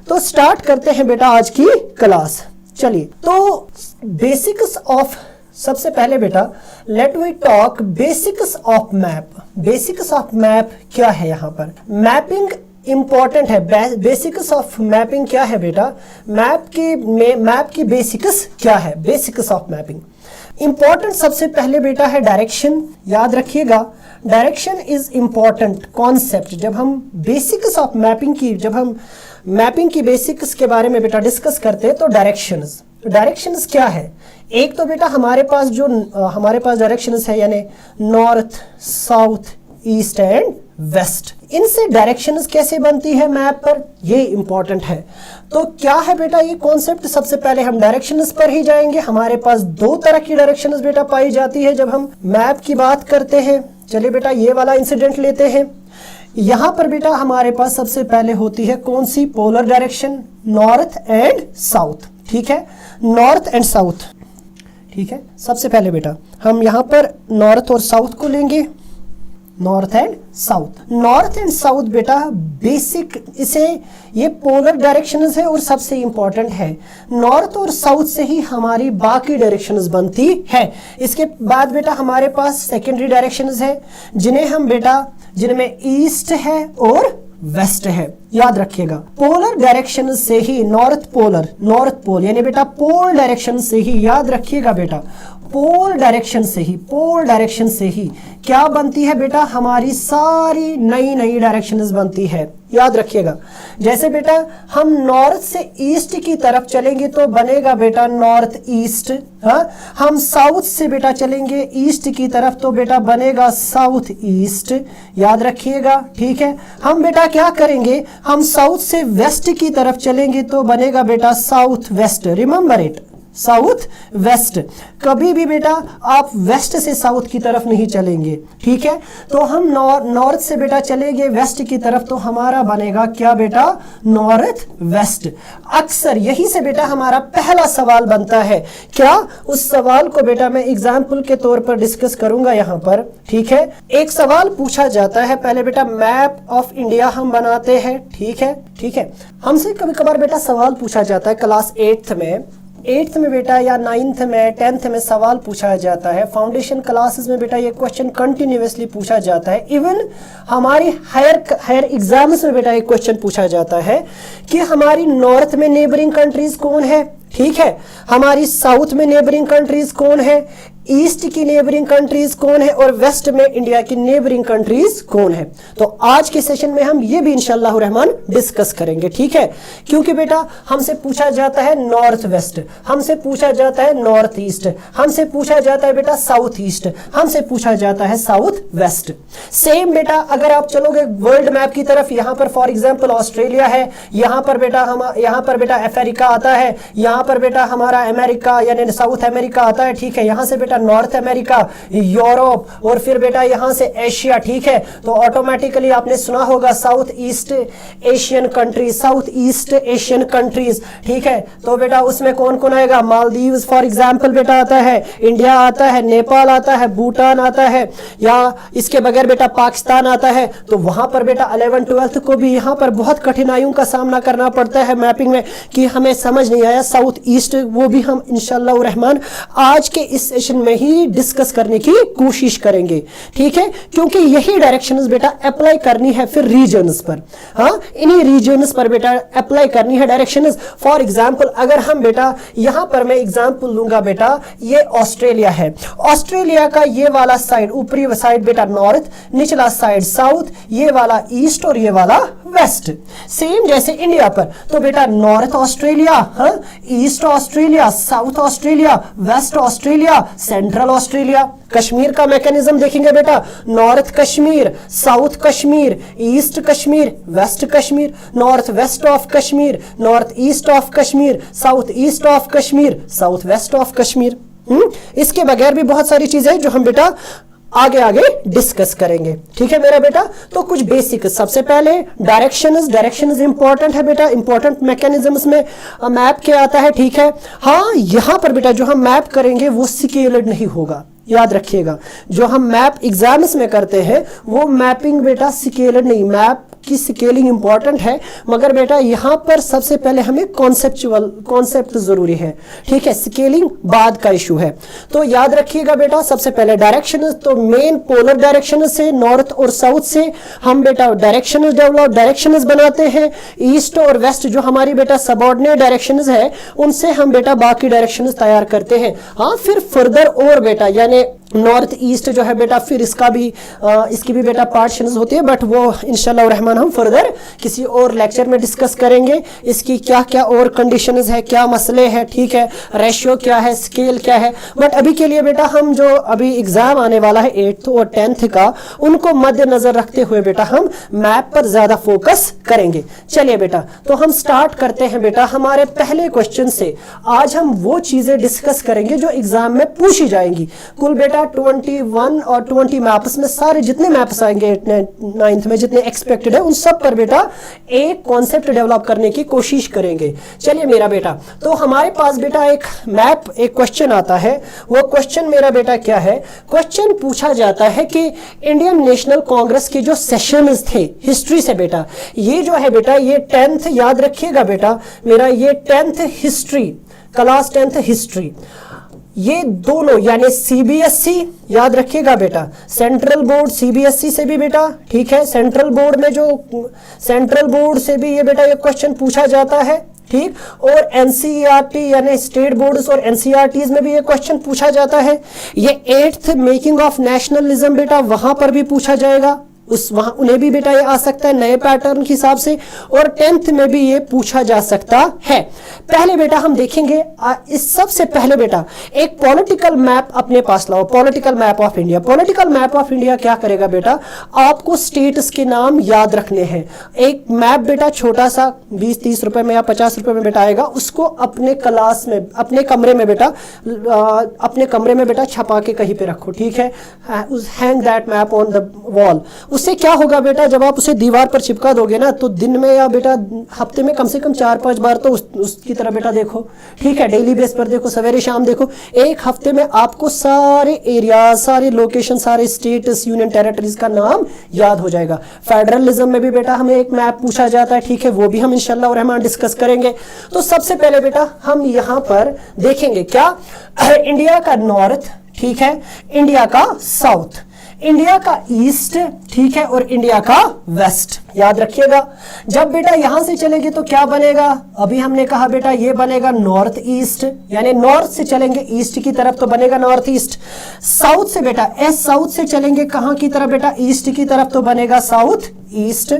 तो स्टार्ट करते हैं बेटा आज की क्लास। चलिए, तो बेसिक्स ऑफ, सबसे पहले बेटा let we talk basics of map. Basics of map क्या है? यहाँ पर मैपिंग इंपॉर्टेंट है। बेसिक्स ऑफ मैपिंग क्या है बेटा? मैप की बेसिक्स क्या है? बेसिक्स ऑफ मैपिंग इंपॉर्टेंट सबसे पहले बेटा है डायरेक्शन। याद रखिएगा, डायरेक्शन इज इंपॉर्टेंट कॉन्सेप्ट। जब हम बेसिक्स ऑफ मैपिंग की, जब हम मैपिंग की बेसिक्स के बारे में बेटा डिस्कस करते हैं तो डायरेक्शंस क्या है? एक तो बेटा हमारे पास डायरेक्शंस है, यानी north, south, east and west. इनसे डायरेक्शंस कैसे बनती है मैप पर, ये इंपॉर्टेंट है। तो क्या है बेटा ये कॉन्सेप्ट? सबसे पहले हम डायरेक्शंस पर ही जाएंगे। हमारे पास दो तरह की डायरेक्शंस बेटा पाई जाती है जब हम मैप की बात करते हैं। चलिए बेटा ये वाला इंसिडेंट लेते हैं। यहां पर बेटा हमारे पास सबसे पहले होती है कौन सी? Polar direction, north and south. ठीक है, नॉर्थ एंड साउथ। ठीक है, सबसे पहले बेटा हम यहां पर नॉर्थ और साउथ को लेंगे। North and south, north and south बेटा बेसिक, इसे ये पोलर डायरेक्शंस है और सबसे इंपॉर्टेंट है। नॉर्थ और साउथ से ही हमारी बाकी डायरेक्शंस बनती है। इसके बाद बेटा हमारे पास सेकेंडरी डायरेक्शंस है, जिनमें ईस्ट है और वेस्ट है। याद रखिएगा, पोलर डायरेक्शन से ही नॉर्थ पोल यानी बेटा पोल डायरेक्शन से ही, याद रखिएगा बेटा, पोल डायरेक्शन से ही क्या बनती है बेटा? हमारी सारी नई डायरेक्शंस बनती है। याद रखिएगा, जैसे बेटा हम नॉर्थ से ईस्ट की तरफ चलेंगे तो बनेगा बेटा नॉर्थ ईस्ट। हाँ, हम साउथ से बेटा चलेंगे ईस्ट की तरफ तो बेटा बनेगा साउथ ईस्ट। याद रखिएगा, ठीक है। हम बेटा क्या करेंगे, हम साउथ से वेस्ट की तरफ चलेंगे तो बनेगा बेटा south west. Remember it, south west. कभी भी बेटा आप वेस्ट से साउथ की तरफ नहीं चलेंगे। ठीक है, तो हम नॉर्थ से बेटा चलेंगे वेस्ट की तरफ तो हमारा बनेगा क्या बेटा? North west. अक्सर यही से बेटा हमारा पहला सवाल बनता है। क्या? उस सवाल को बेटा मैं एग्जाम्पल के तौर पर डिस्कस करूंगा यहाँ पर। ठीक है, एक सवाल पूछा जाता है, पहले बेटा मैप ऑफ इंडिया हम बनाते हैं। ठीक है, हमसे कभी कभार बेटा सवाल पूछा जाता है क्लास 8th में बेटा या 9th में 10th में सवाल पूछा जाता है। फाउंडेशन क्लासेस में बेटा ये क्वेश्चन कंटिन्यूअसली पूछा जाता है। इवन हमारी हायर एग्जाम्स में बेटा एक क्वेश्चन पूछा जाता है कि हमारी नॉर्थ में नेबरिंग कंट्रीज कौन है, ठीक है, हमारी साउथ में नेबरिंग कंट्रीज कौन है, ईस्ट की नेबरिंग कंट्रीज कौन है और वेस्ट में इंडिया की नेबरिंग कंट्रीज कौन है। तो आज के सेशन में हम ये भी इंशाअल्लाह रहमान डिस्कस करेंगे। ठीक है, क्योंकि बेटा हमसे पूछा जाता है नॉर्थ वेस्ट, हमसे पूछा जाता है नॉर्थ ईस्ट, हमसे पूछा जाता है बेटा साउथ ईस्ट, हमसे पूछा जाता है साउथ वेस्ट। सेम बेटा अगर आप चलोगे वर्ल्ड मैप की तरफ, यहाँ पर फॉर एग्जाम्पल ऑस्ट्रेलिया है, यहाँ पर बेटा अफ्रीका आता है, यहाँ पर बेटा हमारा अमेरिका यानी साउथ अमेरिका आता है। ठीक है, यहाँ से बेटा नॉर्थ अमेरिका, यूरोप और फिर बेटा यहां से एशिया। ठीक है, तो ऑटोमेटिकली आपने सुना होगा साउथ ईस्ट एशियन कंट्रीज। ठीक है, तो बेटा उसमें कौन कौन आएगा? मालदीव्स फॉर एग्जांपल बेटा आता है, इंडिया आता है, नेपाल आता है, भूटान आता है, या इसके बगैर बेटा पाकिस्तान आता है। तो वहां पर बेटा 11th 12th को भी यहां पर बहुत कठिनाइयों का सामना करना पड़ता है मैपिंग में कि हमें समझ नहीं आया साउथ ईस्ट। वो भी हम इंशाअल्लाह रहमान आज के इस सेशन में ही डिस्कस करने की कोशिश करेंगे। ठीक है, क्योंकि यही डायरेक्शंस बेटा अप्लाई करनी है फिर रीजन्स पर। हाँ, इन्हीं रीजन्स पर बेटा अप्लाई करनी है डायरेक्शंस। फॉर एग्जांपल अगर हम बेटा यहां पर मैं एग्जांपल लूंगा बेटा, ये ऑस्ट्रेलिया है, ऑस्ट्रेलिया का ये वाला साइड, ऊपरी साइड बेटा नॉर्थ, निचला साइड साउथ, ये वाला ईस्ट और ये वाला वेस्ट। सेम जैसे इंडिया पर, तो बेटा नॉर्थ ऑस्ट्रेलिया, हाँ, east Australia, south Australia, west Australia, central Australia. Kashmir का मैकेनिज्म देखेंगे बेटा, north Kashmir, south Kashmir, east Kashmir, west Kashmir, north west of Kashmir, north east of Kashmir, south east of Kashmir, south west of Kashmir. इसके बगैर भी बहुत सारी चीजें जो हम बेटा आगे डिस्कस करेंगे। ठीक है मेरा बेटा, तो कुछ बेसिक, सबसे पहले डायरेक्शंस इंपॉर्टेंट है बेटा, इंपॉर्टेंट मैकेनिज्म्स में मैप क्या आता है। ठीक है, हाँ, यहां पर बेटा जो हम मैप करेंगे वो स्केलड नहीं होगा। याद रखिएगा, जो हम मैप एग्जाम्स में करते हैं वो मैपिंग बेटा स्केलड नहीं, मैप की स्केलिंग इंपॉर्टेंट है, मगर बेटा यहाँ पर सबसे पहले हमें कॉन्सेप्ट जरूरी है, ठीक है, स्केलिंग बाद का इशू है। तो याद रखिएगा बेटा, सबसे पहले डायरेक्शन, तो मेन पोलर डायरेक्शन से नॉर्थ और साउथ से हम बेटा डायरेक्शंस बनाते हैं। ईस्ट और वेस्ट जो हमारी बेटा सबऑर्डिनेट डायरेक्शंस है, उनसे हम बेटा बाकी डायरेक्शंस तैयार करते हैं। हाँ, फिर फर्दर और बेटा यानी नॉर्थ ईस्ट जो है बेटा, फिर इसकी भी बेटा पार्टीशंस होती है, बट वो इंशाल्लाह रहमान हम फर्दर किसी और लेक्चर में डिस्कस करेंगे, इसकी क्या क्या और कंडीशंस है, क्या मसले हैं, ठीक है, रेशियो क्या है, स्केल क्या है। बट अभी के लिए बेटा हम जो अभी एग्जाम आने वाला है 8th और 10th का, उनको मद्देनजर रखते हुए बेटा हम मैप पर ज्यादा फोकस करेंगे। चलिए बेटा, तो हम स्टार्ट करते हैं बेटा हमारे पहले क्वेश्चन से। आज हम वो चीजें डिस्कस करेंगे जो एग्जाम में पूछी जाएंगी। कुल बेटा 21 और 20 मैप्स में सारे जितने मैप्स आएंगे 9th में, जितने एक्सपेक्टेड है, उन सब पर बेटा एक कॉन्सेप्ट डेवलप करने की कोशिश करेंगे। चलिए मेरा बेटा, तो हमारे पास बेटा एक क्वेश्चन आता है। वो क्वेश्चन मेरा बेटा क्या है? क्वेश्चन पूछा जाता है कि इंडियन नेशनल कांग्रेस के जो सेशंस थे हिस्ट्री से बेटा, ये जो है बेटा, ये 10th याद रखिएगा बेटा मेरा, ये 10th history, class 10th history, ये दोनों यानी सीबीएसई याद रखिएगा बेटा, सेंट्रल बोर्ड सीबीएसई से भी बेटा, ठीक है, सेंट्रल बोर्ड से भी ये बेटा ये क्वेश्चन पूछा जाता है, ठीक, और एनसीईआरटी यानी स्टेट बोर्ड्स और एनसीईआरटीज में भी ये क्वेश्चन पूछा जाता है। ये 8th मेकिंग ऑफ नेशनलिज्म बेटा, वहां पर भी पूछा जाएगा, वहां उन्हें भी बेटा ये आ सकता है नए पैटर्न के हिसाब से, और 10th में भी ये पूछा जा सकता है। पहले बेटा हम देखेंगे इस सबसे पहले बेटा एक पॉलिटिकल मैप अपने पास लाओ, political map of India. Political map of India क्या करेगा बेटा, आपको स्टेट्स के नाम याद रखने हैं। एक मैप बेटा छोटा सा 20-30 रुपए में या 50 रुपए में बेटा आएगा, उसको अपने क्लास में, अपने कमरे में बेटा छपा के कहीं पे रखो, ठीक है, hang that map on the wall. उससे क्या होगा बेटा, जब आप उसे दीवार पर चिपका दोगे ना, तो दिन में या बेटा हफ्ते में कम से कम 4-5 बार तो उसकी तरह बेटा देखो, ठीक है, डेली बेस पर देखो, सवेरे शाम देखो। एक हफ्ते में आपको सारे एरिया, सारे लोकेशन, सारे स्टेट्स, यूनियन टेरिटरीज का नाम याद हो जाएगा। फेडरलिज्म में भी बेटा हमें एक मैप पूछा जाता है, ठीक है, वो भी हम इंशाल्लाह रहमान डिस्कस करेंगे। तो सबसे पहले बेटा हम यहां पर देखेंगे क्या, इंडिया का नॉर्थ, ठीक है, इंडिया का साउथ, इंडिया का ईस्ट, ठीक है, और इंडिया का वेस्ट याद रखिएगा। जब बेटा यहां से चलेंगे तो क्या बनेगा, अभी हमने कहा बेटा ये बनेगा नॉर्थ ईस्ट, यानी नॉर्थ से चलेंगे ईस्ट की तरफ तो बनेगा नॉर्थ ईस्ट। साउथ से बेटा साउथ से चलेंगे कहां की तरफ बेटा, ईस्ट की तरफ तो बनेगा साउथ ईस्ट।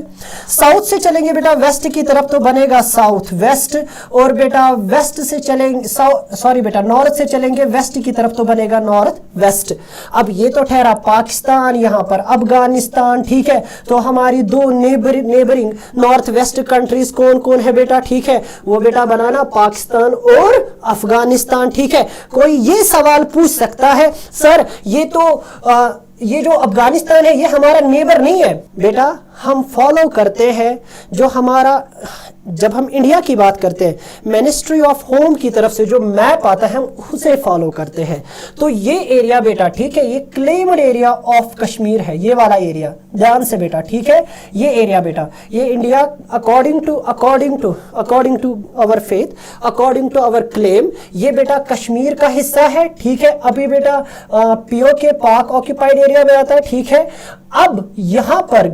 साउथ से चलेंगे बेटा वेस्ट की तरफ तो बनेगा साउथ वेस्ट, और बेटा वेस्ट से चलेंगे बेटा नॉर्थ से चलेंगे वेस्ट की तरफ तो बनेगा नॉर्थ वेस्ट। अब ये तो ठहरा पाकिस्तान, यहां पर अफगानिस्तान, ठीक है, तो हमारी दो नेबरिंग नॉर्थ वेस्ट कंट्रीज कौन कौन है बेटा, ठीक है, वो बेटा बनाना पाकिस्तान और अफगानिस्तान, ठीक है। कोई ये सवाल पूछ सकता है, सर ये जो अफगानिस्तान है ये हमारा नेबर नहीं है बेटा, हम फॉलो करते हैं जो हमारा, जब हम इंडिया की बात करते हैं मिनिस्ट्री ऑफ होम की तरफ से जो मैप आता है हम उसे फॉलो करते हैं। तो ये एरिया बेटा, ठीक है, ये क्लेम्ड एरिया ऑफ कश्मीर है, ये वाला एरिया, ध्यान से बेटा, ठीक है, ये एरिया बेटा, ये India according to our faith, according to our claim, ये बेटा कश्मीर का हिस्सा है, ठीक है। अभी बेटा पीओके पाक ऑक्यूपाइड एरिया में आता है, ठीक है। अब यहां पर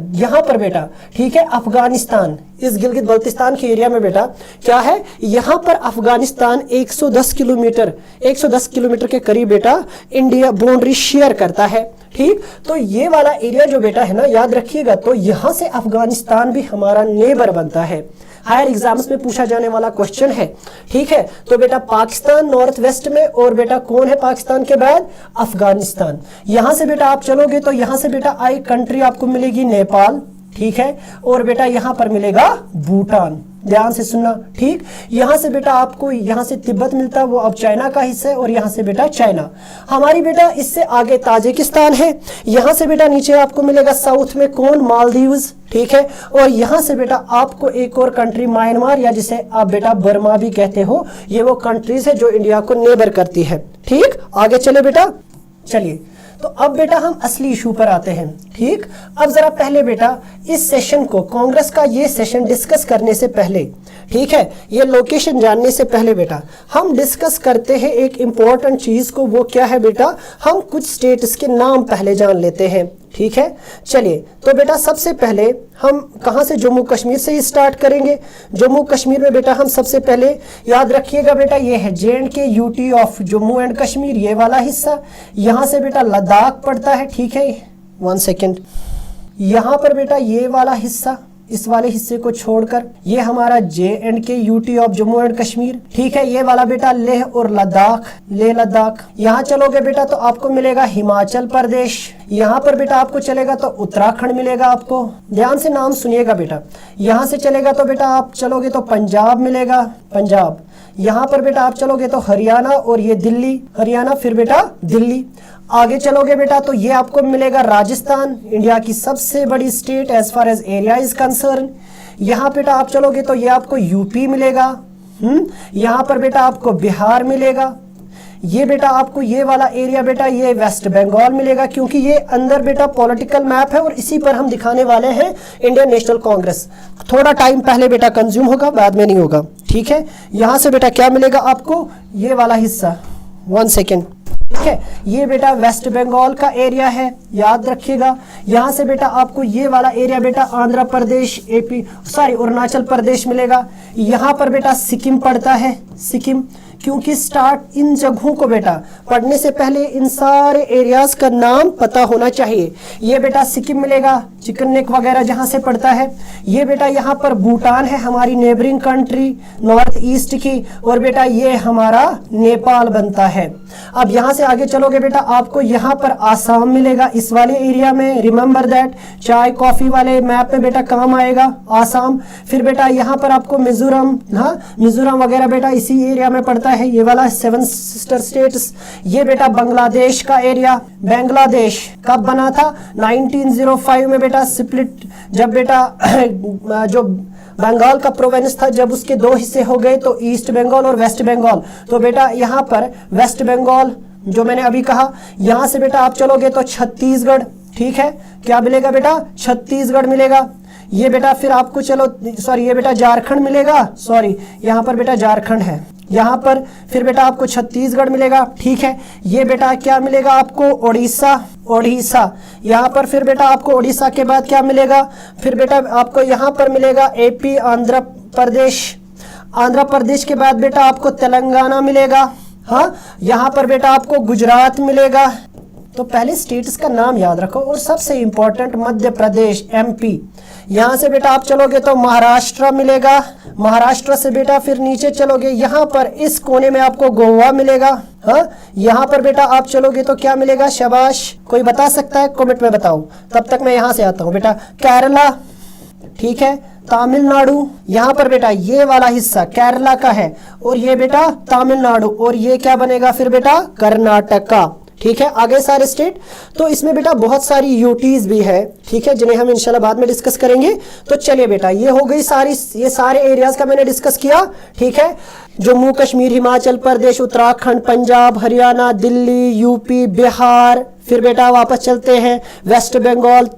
बेटा, ठीक है, अफगानिस्तान, इस गिलगित बल्तिस्तान के एरिया में बेटा क्या है, यहां पर अफगानिस्तान 110 किलोमीटर के करीब बेटा इंडिया बाउंड्री शेयर करता है, ठीक। तो ये वाला एरिया जो बेटा है ना, याद रखिएगा, तो यहां से अफगानिस्तान भी हमारा नेबर बनता है, हायर एग्जाम्स में पूछा जाने वाला क्वेश्चन है, ठीक है। तो बेटा पाकिस्तान नॉर्थ वेस्ट में, और बेटा कौन है पाकिस्तान के बाद, अफगानिस्तान। यहां से बेटा आप चलोगे तो यहां से बेटा आई कंट्री आपको मिलेगी नेपाल, ठीक है, और बेटा यहां पर मिलेगा भूटान, ध्यान से सुनना, ठीक। यहां से बेटा आपको, यहां से तिब्बत मिलता है, वो अब चाइना का हिस्सा है, और यहां से बेटा चाइना हमारी बेटा, इससे आगे ताजिकिस्तान है। यहां से बेटा नीचे आपको मिलेगा साउथ में कौन, मालदीव्स, ठीक है, और यहां से बेटा आपको एक और कंट्री म्यांमार, या जिसे आप बेटा बर्मा भी कहते हो, ये वो कंट्रीज है जो इंडिया को नेबर करती है, ठीक। आगे चले बेटा, चलिए, तो अब बेटा हम असली इशू पर आते हैं। ठीक, अब जरा पहले बेटा इस सेशन को, कांग्रेस का ये सेशन डिस्कस करने से पहले, ठीक है, ये लोकेशन जानने से पहले बेटा हम डिस्कस करते हैं एक इंपॉर्टेंट चीज को। वो क्या है बेटा, हम कुछ स्टेट्स के नाम पहले जान लेते हैं। ठीक है, चलिए तो बेटा सबसे पहले हम कहां से, जम्मू कश्मीर से ही स्टार्ट करेंगे। जम्मू कश्मीर में बेटा हम सबसे पहले याद रखिएगा बेटा, ये है JNK UT of Jammu and Kashmir, ये वाला हिस्सा। यहां से बेटा लद्दाख पड़ता है। ठीक है, 1 सेकेंड, यहां पर बेटा ये वाला हिस्सा, इस वाले हिस्से को छोड़कर ये हमारा JNK UT of Jammu and Kashmir. ठीक है, ये वाला बेटा लेह और लद्दाख, लेह लद्दाख। यहाँ चलोगे बेटा तो आपको मिलेगा हिमाचल प्रदेश। यहाँ पर बेटा आपको चलेगा तो उत्तराखंड मिलेगा आपको। ध्यान से नाम सुनिएगा बेटा। यहाँ से चलेगा तो बेटा आप चलोगे तो पंजाब मिलेगा, पंजाब। यहाँ पर बेटा आप चलोगे तो हरियाणा और ये दिल्ली, हरियाणा, फिर बेटा दिल्ली। आगे चलोगे बेटा तो ये आपको मिलेगा राजस्थान, इंडिया की सबसे बड़ी state as far as area is concern. यहाँ बेटा आप चलोगे तो ये आपको यूपी मिलेगा। यहाँ पर बेटा आपको बिहार मिलेगा। ये बेटा आपको ये वाला एरिया बेटा ये वेस्ट बंगाल मिलेगा, क्योंकि ये अंदर बेटा पॉलिटिकल मैप है और इसी पर हम दिखाने वाले हैं इंडियन नेशनल कांग्रेस। थोड़ा टाइम पहले बेटा कंज्यूम होगा, बाद में नहीं होगा। ठीक है, यहाँ से बेटा क्या मिलेगा आपको, ये वाला हिस्सा, 1 सेकेंड। ठीक है, ये बेटा वेस्ट बंगाल का एरिया है, याद रखिएगा। यहाँ से बेटा आपको ये वाला एरिया बेटा आंध्र प्रदेश, अरुणाचल प्रदेश मिलेगा। यहाँ पर बेटा सिक्किम पड़ता है, सिक्किम, क्योंकि स्टार्ट इन जगहों को बेटा पढ़ने से पहले इन सारे एरियाज का नाम पता होना चाहिए। ये बेटा सिक्किम मिलेगा, चिकन नेक वगैरह जहां से पड़ता है। ये बेटा यहाँ पर भूटान है, हमारी नेबरिंग कंट्री नॉर्थ ईस्ट की, और बेटा ये हमारा नेपाल बनता है। अब यहाँ से आगे चलोगे बेटा आपको यहाँ पर आसाम मिलेगा, इस वाले एरिया में। रिमेंबर दैट, चाय कॉफी वाले मैप में बेटा काम आएगा आसाम। फिर बेटा यहाँ पर आपको मिजोरम, हाँ मिजोरम वगैरह बेटा इसी एरिया में पड़ता है, ये वाला 7 सिस्टर स्टेट्स। ये बेटा बांग्लादेश का एरिया, बांग्लादेश कब बना था, 1905 में बेटा स्प्लिट, जब बेटा जो बंगाल का प्रोविंस था, जब उसके 2 हिस्से हो गए तो ईस्ट बंगाल और वेस्ट बंगाल। तो बेटा यहाँ पर वेस्ट बंगाल जो मैंने अभी कहा, यहाँ से बेटा आप चलोगे तो छत्तीसगढ़। ठीक है, क्या मिलेगा बेटा, छत्तीसगढ़ मिलेगा। ये बेटा फिर आपको चलो ये बेटा झारखंड मिलेगा, यहाँ पर बेटा झारखंड है। यहाँ पर फिर बेटा आपको छत्तीसगढ़ मिलेगा। ठीक है, ये बेटा क्या मिलेगा आपको, ओडिशा। यहाँ पर फिर बेटा आपको ओडिशा के बाद क्या मिलेगा, फिर बेटा आपको यहाँ पर मिलेगा AP, आंध्र प्रदेश। आंध्र प्रदेश के बाद बेटा आपको तेलंगाना मिलेगा। हाँ, यहाँ पर बेटा आपको गुजरात मिलेगा। तो पहले स्टेट्स का नाम याद रखो, और सबसे इंपॉर्टेंट मध्य प्रदेश, MP। यहाँ से बेटा आप चलोगे तो महाराष्ट्र मिलेगा। महाराष्ट्र से बेटा फिर नीचे चलोगे, यहाँ पर इस कोने में आपको गोवा मिलेगा। हाँ, यहाँ पर बेटा आप चलोगे तो क्या मिलेगा, शाबाश, कोई बता सकता है, कमेंट में बताओ, तब तक मैं यहाँ से आता हूँ बेटा, केरला। ठीक है, तमिलनाडु, यहाँ पर बेटा ये वाला हिस्सा केरला का है, और ये बेटा तमिलनाडु, और ये क्या बनेगा फिर बेटा, कर्नाटका। ठीक है, आगे सारे स्टेट। तो इसमें बेटा बहुत सारी यूटीज भी है, ठीक है, जिन्हें हम इंशाल्लाह बाद में डिस्कस करेंगे। तो चलिए बेटा, ये हो गई सारी, ये सारे एरियाज का मैंने डिस्कस किया। ठीक है, जम्मू कश्मीर, हिमाचल प्रदेश, उत्तराखंड, पंजाब, हरियाणा, दिल्ली, यूपी, बिहार। फिर बेटा वापस चलते हैं वेस्ट बंगाल,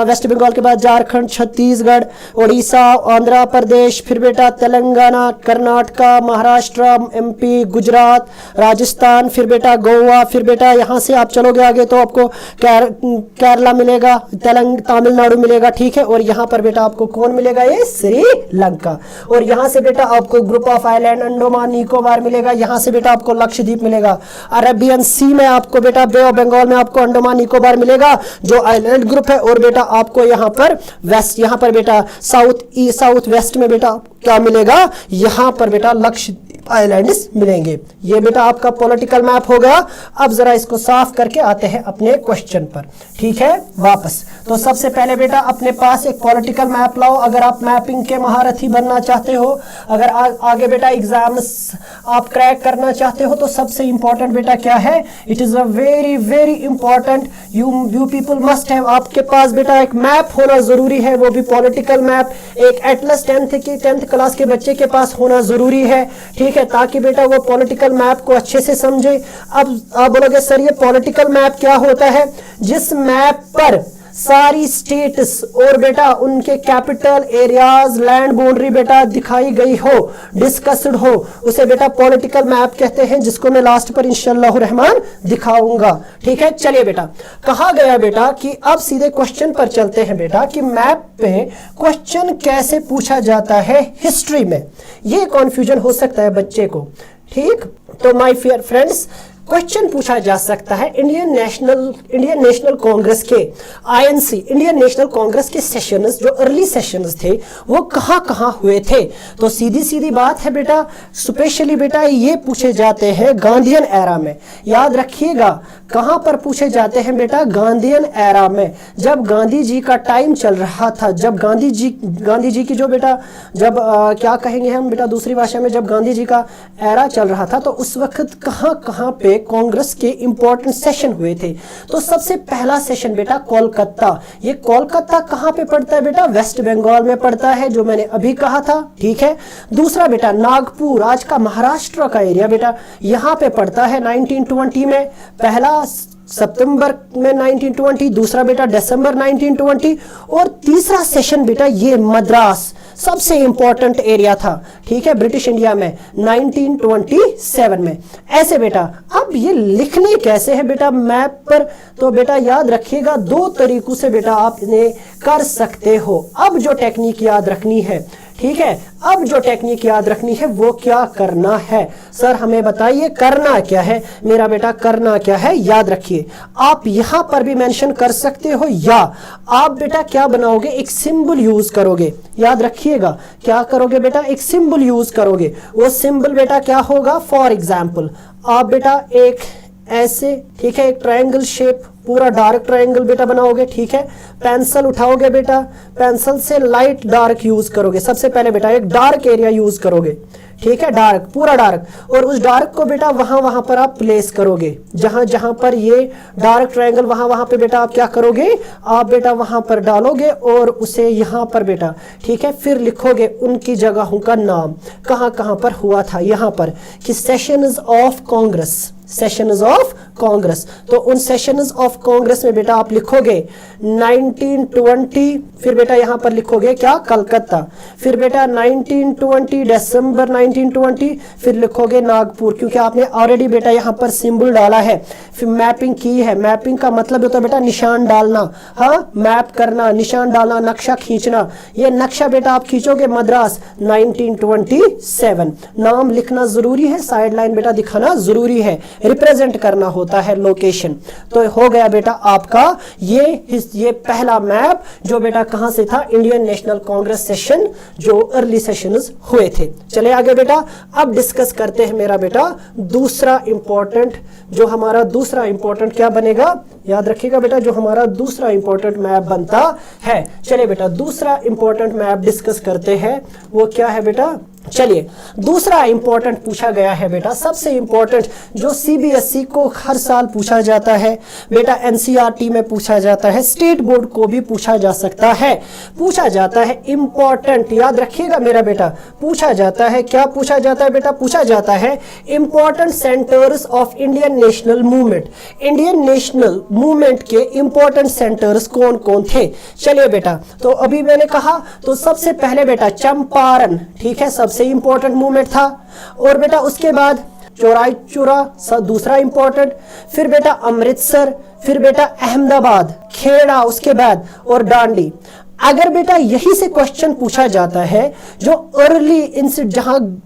वेस्ट बंगाल के बाद झारखंड, छत्तीसगढ़, उड़ीसा, आंध्र प्रदेश, फिर बेटा तेलंगाना, कर्नाटका, महाराष्ट्र, MP, गुजरात, राजस्थान, फिर बेटा गोवा। फिर बेटा यहाँ से आप चलोगे आगे तो आपको केरला मिलेगा, तमिलनाडु मिलेगा। ठीक है, और यहाँ पर बेटा आपको कौन मिलेगा, ये श्रीलंका। और यहाँ से बेटा आपको group of island, Andaman Nicobar मिलेगा। यहाँ से बेटा आपको लक्षद्वीप मिलेगा। अरेबियन सी में आपको बेटा बे ऑफ बंगाल में आपको अंडमान निकोबार मिलेगा, जो आइलैंड ग्रुप है। और बेटा आपको यहाँ पर वेस्ट, यहाँ पर बेटा साउथ वेस्ट में बेटा क्या मिलेगा, यहाँ पर बेटा लक्षद्वीप आइलैंड्स मिलेंगे। ये बेटा आपका पॉलिटिकल मैप हो गया। अब जरा इसको साफ करके आते हैं अपने क्वेश्चन पर। ठीक है, वापस तो सबसे पहले बेटा अपने पास एक पॉलिटिकल मैप लाओ, अगर आप मैपिंग के महारथी बनना चाहते हो, अगर आगे बेटा एग्जाम्स आप क्रैक करना चाहते हो, तो सबसे इंपॉर्टेंट बेटा क्या है, it is a very very important, you people must have, आपके पास बेटा एक मैप होना जरूरी है, वो भी पॉलिटिकल मैप। एक एटलस 10th क्लास के बच्चे के पास होना जरूरी है। ठीक ठीक है, ताकि बेटा वो पॉलिटिकल मैप को अच्छे से समझे। अब आप बोलोगे सर ये पॉलिटिकल मैप क्या होता है? जिस मैप पर सारी स्टेट्स और बेटा उनके कैपिटल एरियाज, लैंड बाउंड्री बेटा दिखाई गई हो, डिस्कस्ड हो, उसे बेटा पॉलिटिकल मैप कहते हैं, जिसको मैं लास्ट पर इंशाअल्लाह रहमान दिखाऊंगा। ठीक है, चलिए बेटा, कहा गया बेटा कि अब सीधे क्वेश्चन पर चलते हैं बेटा कि मैप पे क्वेश्चन कैसे पूछा जाता है हिस्ट्री में। ये कॉन्फ्यूजन हो सकता है बच्चे को। ठीक, तो माय फेयर फ्रेंड्स, क्वेश्चन पूछा जा सकता है इंडियन नेशनल कांग्रेस के आईएनसी, इंडियन नेशनल कांग्रेस के सेशंस, जो अर्ली सेशंस थे वो कहां हुए थे। तो सीधी सीधी बात है बेटा, स्पेशली बेटा ये पूछे जाते हैं गांधीयन एरा में। याद रखिएगा, कहां पर पूछे जाते हैं बेटा? गांधीयन एरा में, जब गांधी जी का टाइम चल रहा था, जब गांधी जी की जो बेटा, जब क्या कहेंगे हम बेटा दूसरी भाषा में, जब गांधी जी का एरा चल रहा था, तो उस वक्त कहां पे कांग्रेस के इंपॉर्टेंट सेशन हुए थे। तो सबसे पहला सेशन बेटा कोलकाता। ये कोलकाता कहां पे पड़ता है बेटा? वेस्ट बंगाल में पड़ता है, जो मैंने अभी कहा था। ठीक है, दूसरा बेटा नागपुर, आज का महाराष्ट्र का एरिया बेटा, यहां पे पड़ता है 1920 में। पहला सितंबर में 1920, दूसरा बेटा दिसंबर 1920, और तीसरा सेशन बेटा ये मद्रास, सबसे इंपॉर्टेंट एरिया था। ठीक है, ब्रिटिश इंडिया में 1927 में। ऐसे बेटा, अब ये लिखने कैसे है बेटा मैप पर? तो बेटा याद रखिएगा, दो तरीकों से बेटा आप इन्हें कर सकते हो। अब जो टेक्निक याद रखनी है, ठीक है, अब जो टेक्निक याद रखनी है वो क्या करना है? सर हमें बताइए करना क्या है मेरा बेटा, करना क्या है? याद रखिए, आप यहां पर भी मेंशन कर सकते हो, या आप बेटा क्या बनाओगे? एक सिंबल यूज करोगे। याद रखिएगा, क्या करोगे बेटा? एक सिंबल यूज करोगे। वो सिंबल बेटा क्या होगा? फॉर एग्जाम्पल आप बेटा एक ऐसे, ठीक है, एक ट्रायंगल शेप, पूरा डार्क ट्रायंगल बेटा बनाओगे। ठीक है, पेंसिल उठाओगे बेटा, पेंसिल से लाइट डार्क यूज करोगे। सबसे पहले बेटा एक डार्क एरिया यूज करोगे। ठीक है, डार्क, पूरा डार्क, और उस डार्क को बेटा वहां पर आप प्लेस करोगे, जहां पर ये डार्क ट्रायंगल, वहां पे बेटा आप क्या करोगे? आप बेटा वहां पर डालोगे और उसे यहां पर बेटा, ठीक है, फिर लिखोगे उनकी जगहों का नाम, कहां पर हुआ था, यहां पर कि sessions of Congress, sessions of Congress. तो उन सेशंस ऑफ कांग्रेस में बेटा आप लिखोगे 1920, फिर बेटा यहां पर लिखोगे क्या? कलकत्ता, फिर बेटा 1920 दिसंबर 1920, फिर लिखोगे नागपुर, क्योंकि आपने ऑलरेडी बेटा यहां पर सिंबल डाला है, फिर मैपिंग की है। मैपिंग का मतलब होता है बेटा निशान डालना, हाँ, मैप करना, निशान डालना, नक्शा खींचना। ये नक्शा बेटा आप खींचोगे मद्रास 1927। नाम लिखना जरूरी है, साइड लाइन बेटा दिखाना जरूरी है, रिप्रेजेंट करना होता है लोकेशन। तो हो गया बेटा आपका ये पहला मैप, जो बेटा कहां से था? इंडियन नेशनल कांग्रेस सेशन, जो अर्ली सेशंस हुए थे। चले आगे बेटा, अब डिस्कस करते हैं मेरा बेटा दूसरा इंपॉर्टेंट, जो हमारा दूसरा इंपॉर्टेंट क्या बनेगा? याद रखिएगा बेटा, जो हमारा दूसरा इंपॉर्टेंट मैप बनता है। चलिए बेटा, दूसरा इंपॉर्टेंट मैप डिस्कस करते हैं, वो क्या है बेटा? चलिए, दूसरा इंपॉर्टेंट पूछा गया है बेटा, सबसे इंपॉर्टेंट, जो सीबीएसई को हर साल पूछा जाता है बेटा, एनसीईआरटी में पूछा जाता है, स्टेट बोर्ड को भी पूछा जा सकता है, पूछा जाता है इंपॉर्टेंट। याद रखिएगा मेरा बेटा, पूछा जाता है, क्या पूछा जाता है बेटा? पूछा जाता है important centres of Indian national movement. Indian national movement के इंपॉर्टेंट सेंटर्स कौन कौन थे? चलिए बेटा, तो अभी मैंने कहा, तो सबसे पहले बेटा चंपारण, ठीक है, सबसे इंपॉर्टेंट मूवमेंट था। और बेटा उसके बाद चौराई चौरा दूसरा इंपॉर्टेंट, फिर बेटा अमृतसर, फिर बेटा अहमदाबाद, खेड़ा उसके बाद, और दांडी। अगर बेटा यही से क्वेश्चन पूछा जाता है, जो अर्ली इंसिडेंट,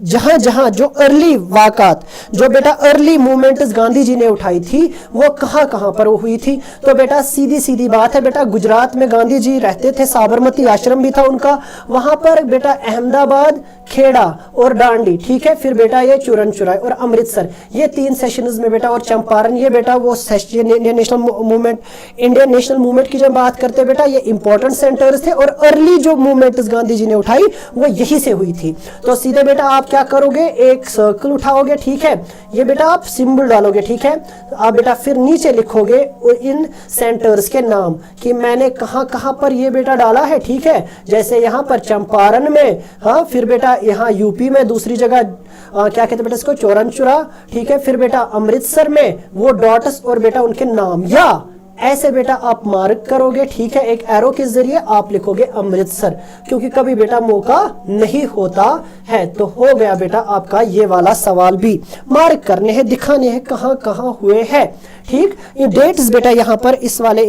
जहां जो अर्ली वाकत, जो बेटा अर्ली मूवमेंट्स गांधी जी ने उठाई थी, वो कहां पर हुई थी? तो बेटा सीधी सीधी बात है बेटा, गुजरात में गांधी जी रहते थे, साबरमती आश्रम भी था उनका, वहां पर बेटा अहमदाबाद, खेड़ा और दांडी। ठीक है, फिर बेटा ये चूरन चुराई और अमृतसर, ये तीन सेशंस में बेटा, और चंपारण, ये बेटा वो इंडियन नेशनल मूवमेंट की जब बात करते बेटा, ये इंपॉर्टेंट सेंटर्स थे और अर्ली जो मूवमेंट्स गांधी जी ने उठाई वो यही से हुई थी। तो सीधे बेटा आप क्या करोगे, एक सर्कल उठाओगे, ठीक है, ये बेटा आप सिंबल डालोगे, ठीक है, आप बेटा फिर नीचे लिखोगे इन सेंटर्स के नाम कि मैंने कहां कहां पर ये बेटा डाला है, ठीक है, जैसे यहां पर चंपारण में, हाँ, फिर बेटा यहाँ यूपी में दूसरी जगह क्या कहते हैं बेटा इसको, चौरनचुरा, ठीक है, फिर बेटा अमृतसर में वो डॉट्स और बेटा उनके नाम, या ऐसे बेटा आप मार्क करोगे, ठीक है, एक एरो के जरिए आप लिखोगे अमृतसर, क्योंकि कभी बेटा मौका नहीं होता है। तो हो गया बेटा आपका ये वाला सवाल भी, मार्क करने हैं, दिखाने हैं कहां कहां हुए हैं, ठीक। ये डेट्स बेटा यहाँ पर इस वाले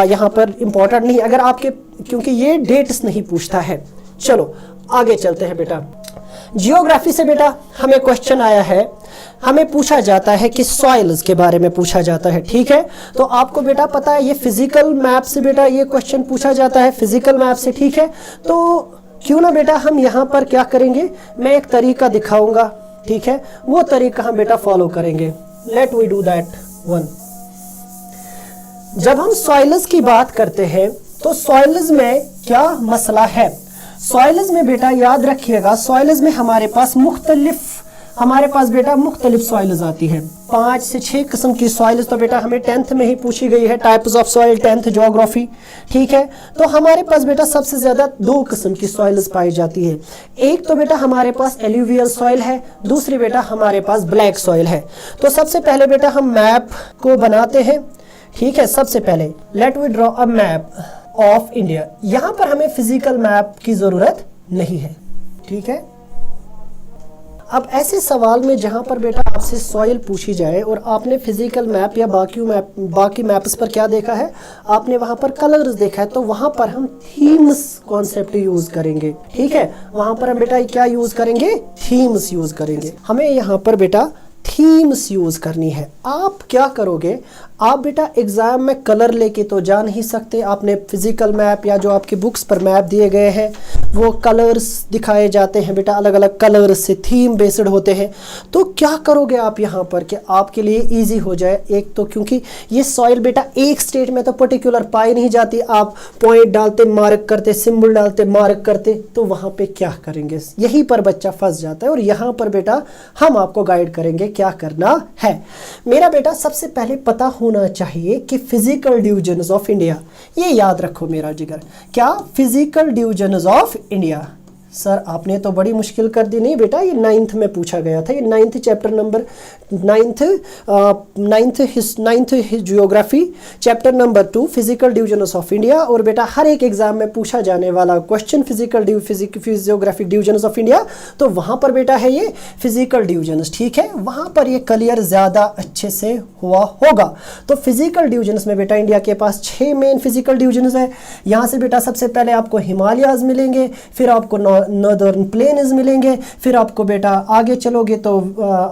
यहाँ पर इंपॉर्टेंट नहीं, अगर आपके, क्योंकि ये डेट्स नहीं पूछता है। चलो आगे चलते हैं बेटा। जियोग्राफी से बेटा हमें क्वेश्चन आया है, हमें पूछा जाता है कि सॉइल्स के बारे में पूछा जाता है, ठीक है। तो आपको बेटा पता है ये फिजिकल मैप से बेटा ये क्वेश्चन पूछा जाता है, फिजिकल मैप से, ठीक है। तो क्यों ना बेटा हम यहाँ पर क्या करेंगे, मैं एक तरीका दिखाऊंगा, ठीक है, वो तरीका हम बेटा फॉलो करेंगे। Let we do that one. जब हम सॉइल्स की बात करते हैं तो सॉइल्स में क्या मसला है, सॉइल्स में बेटा याद रखिएगा, सॉइल्स में हमारे पास बेटा मुख्तलिफ सॉइल्स आती है, 5 से 6 किस्म की सॉइल्स तो बेटा हमें 10th में ही पूछी गई है, types of soil 10th geography, ठीक है। तो हमारे पास बेटा सबसे ज्यादा 2 किस्म की सॉइल्स पाई जाती है, एक तो बेटा हमारे पास एल्यूवियल सॉइल है, दूसरी बेटा हमारे पास ब्लैक सॉइल है। तो सबसे पहले बेटा हम मैप को बनाते हैं, ठीक है। सबसे पहले let we draw a map of India. यहां पर हमें फिजिकल मैप की जरूरत नहीं है, ठीक है। अब ऐसे सवाल में जहां पर बेटा आपसे सॉइल पूछी जाए और आपने फिजिकल मैप या बाकी मैप्स पर क्या देखा है, आपने वहां पर कलर्स देखा है, तो वहां पर हम थीम्स कॉन्सेप्ट यूज करेंगे, ठीक है। वहां पर हम बेटा क्या यूज करेंगे, थीम्स यूज करेंगे। हमें यहाँ पर बेटा थीम्स यूज करनी है। आप क्या करोगे, आप बेटा एग्जाम में कलर लेके तो जा नहीं सकते, आपने फिजिकल मैप या जो आपकी बुक्स पर मैप दिए गए हैं वो कलर्स दिखाए जाते हैं बेटा, अलग अलग कलर्स से थीम बेस्ड होते हैं। तो क्या करोगे आप यहाँ पर कि आपके लिए इजी हो जाए, एक तो क्योंकि ये सॉइल बेटा एक स्टेट में तो पर्टिकुलर पाई नहीं जाती, आप पॉइंट डालते मार्क करते, सिंबल डालते मार्क करते, तो वहाँ पे क्या करेंगे, यहीं पर बच्चा फंस जाता है। और यहाँ पर बेटा हम आपको गाइड करेंगे क्या करना है। मेरा बेटा सबसे पहले पता होना चाहिए कि फिजिकल डिवीजन्स ऑफ इंडिया, ये याद रखो मेरा जिगर, क्या physical divisions of India. Sir आपने तो बड़ी मुश्किल कर दी, नहीं बेटा ये 9th में पूछा गया था, ये 9th chapter number 9th geography chapter number 2 physical divisions of India. और बेटा हर एक एग्जाम में पूछा जाने वाला question physiographic divisions of India, तो वहां पर बेटा है ये फिजिकल डिवीजन्स, ठीक है, वहां पर ये क्लियर ज्यादा अच्छे से हुआ होगा। तो फिजिकल डिवीजन्स में बेटा इंडिया के पास 6 मेन फिजिकल डिवीजन्स है। यहाँ से बेटा सबसे पहले आपको हिमालयाज मिलेंगे, फिर आपको नॉर्दर्न प्लेन्स मिलेंगे, फिर आपको बेटा आगे चलोगे तो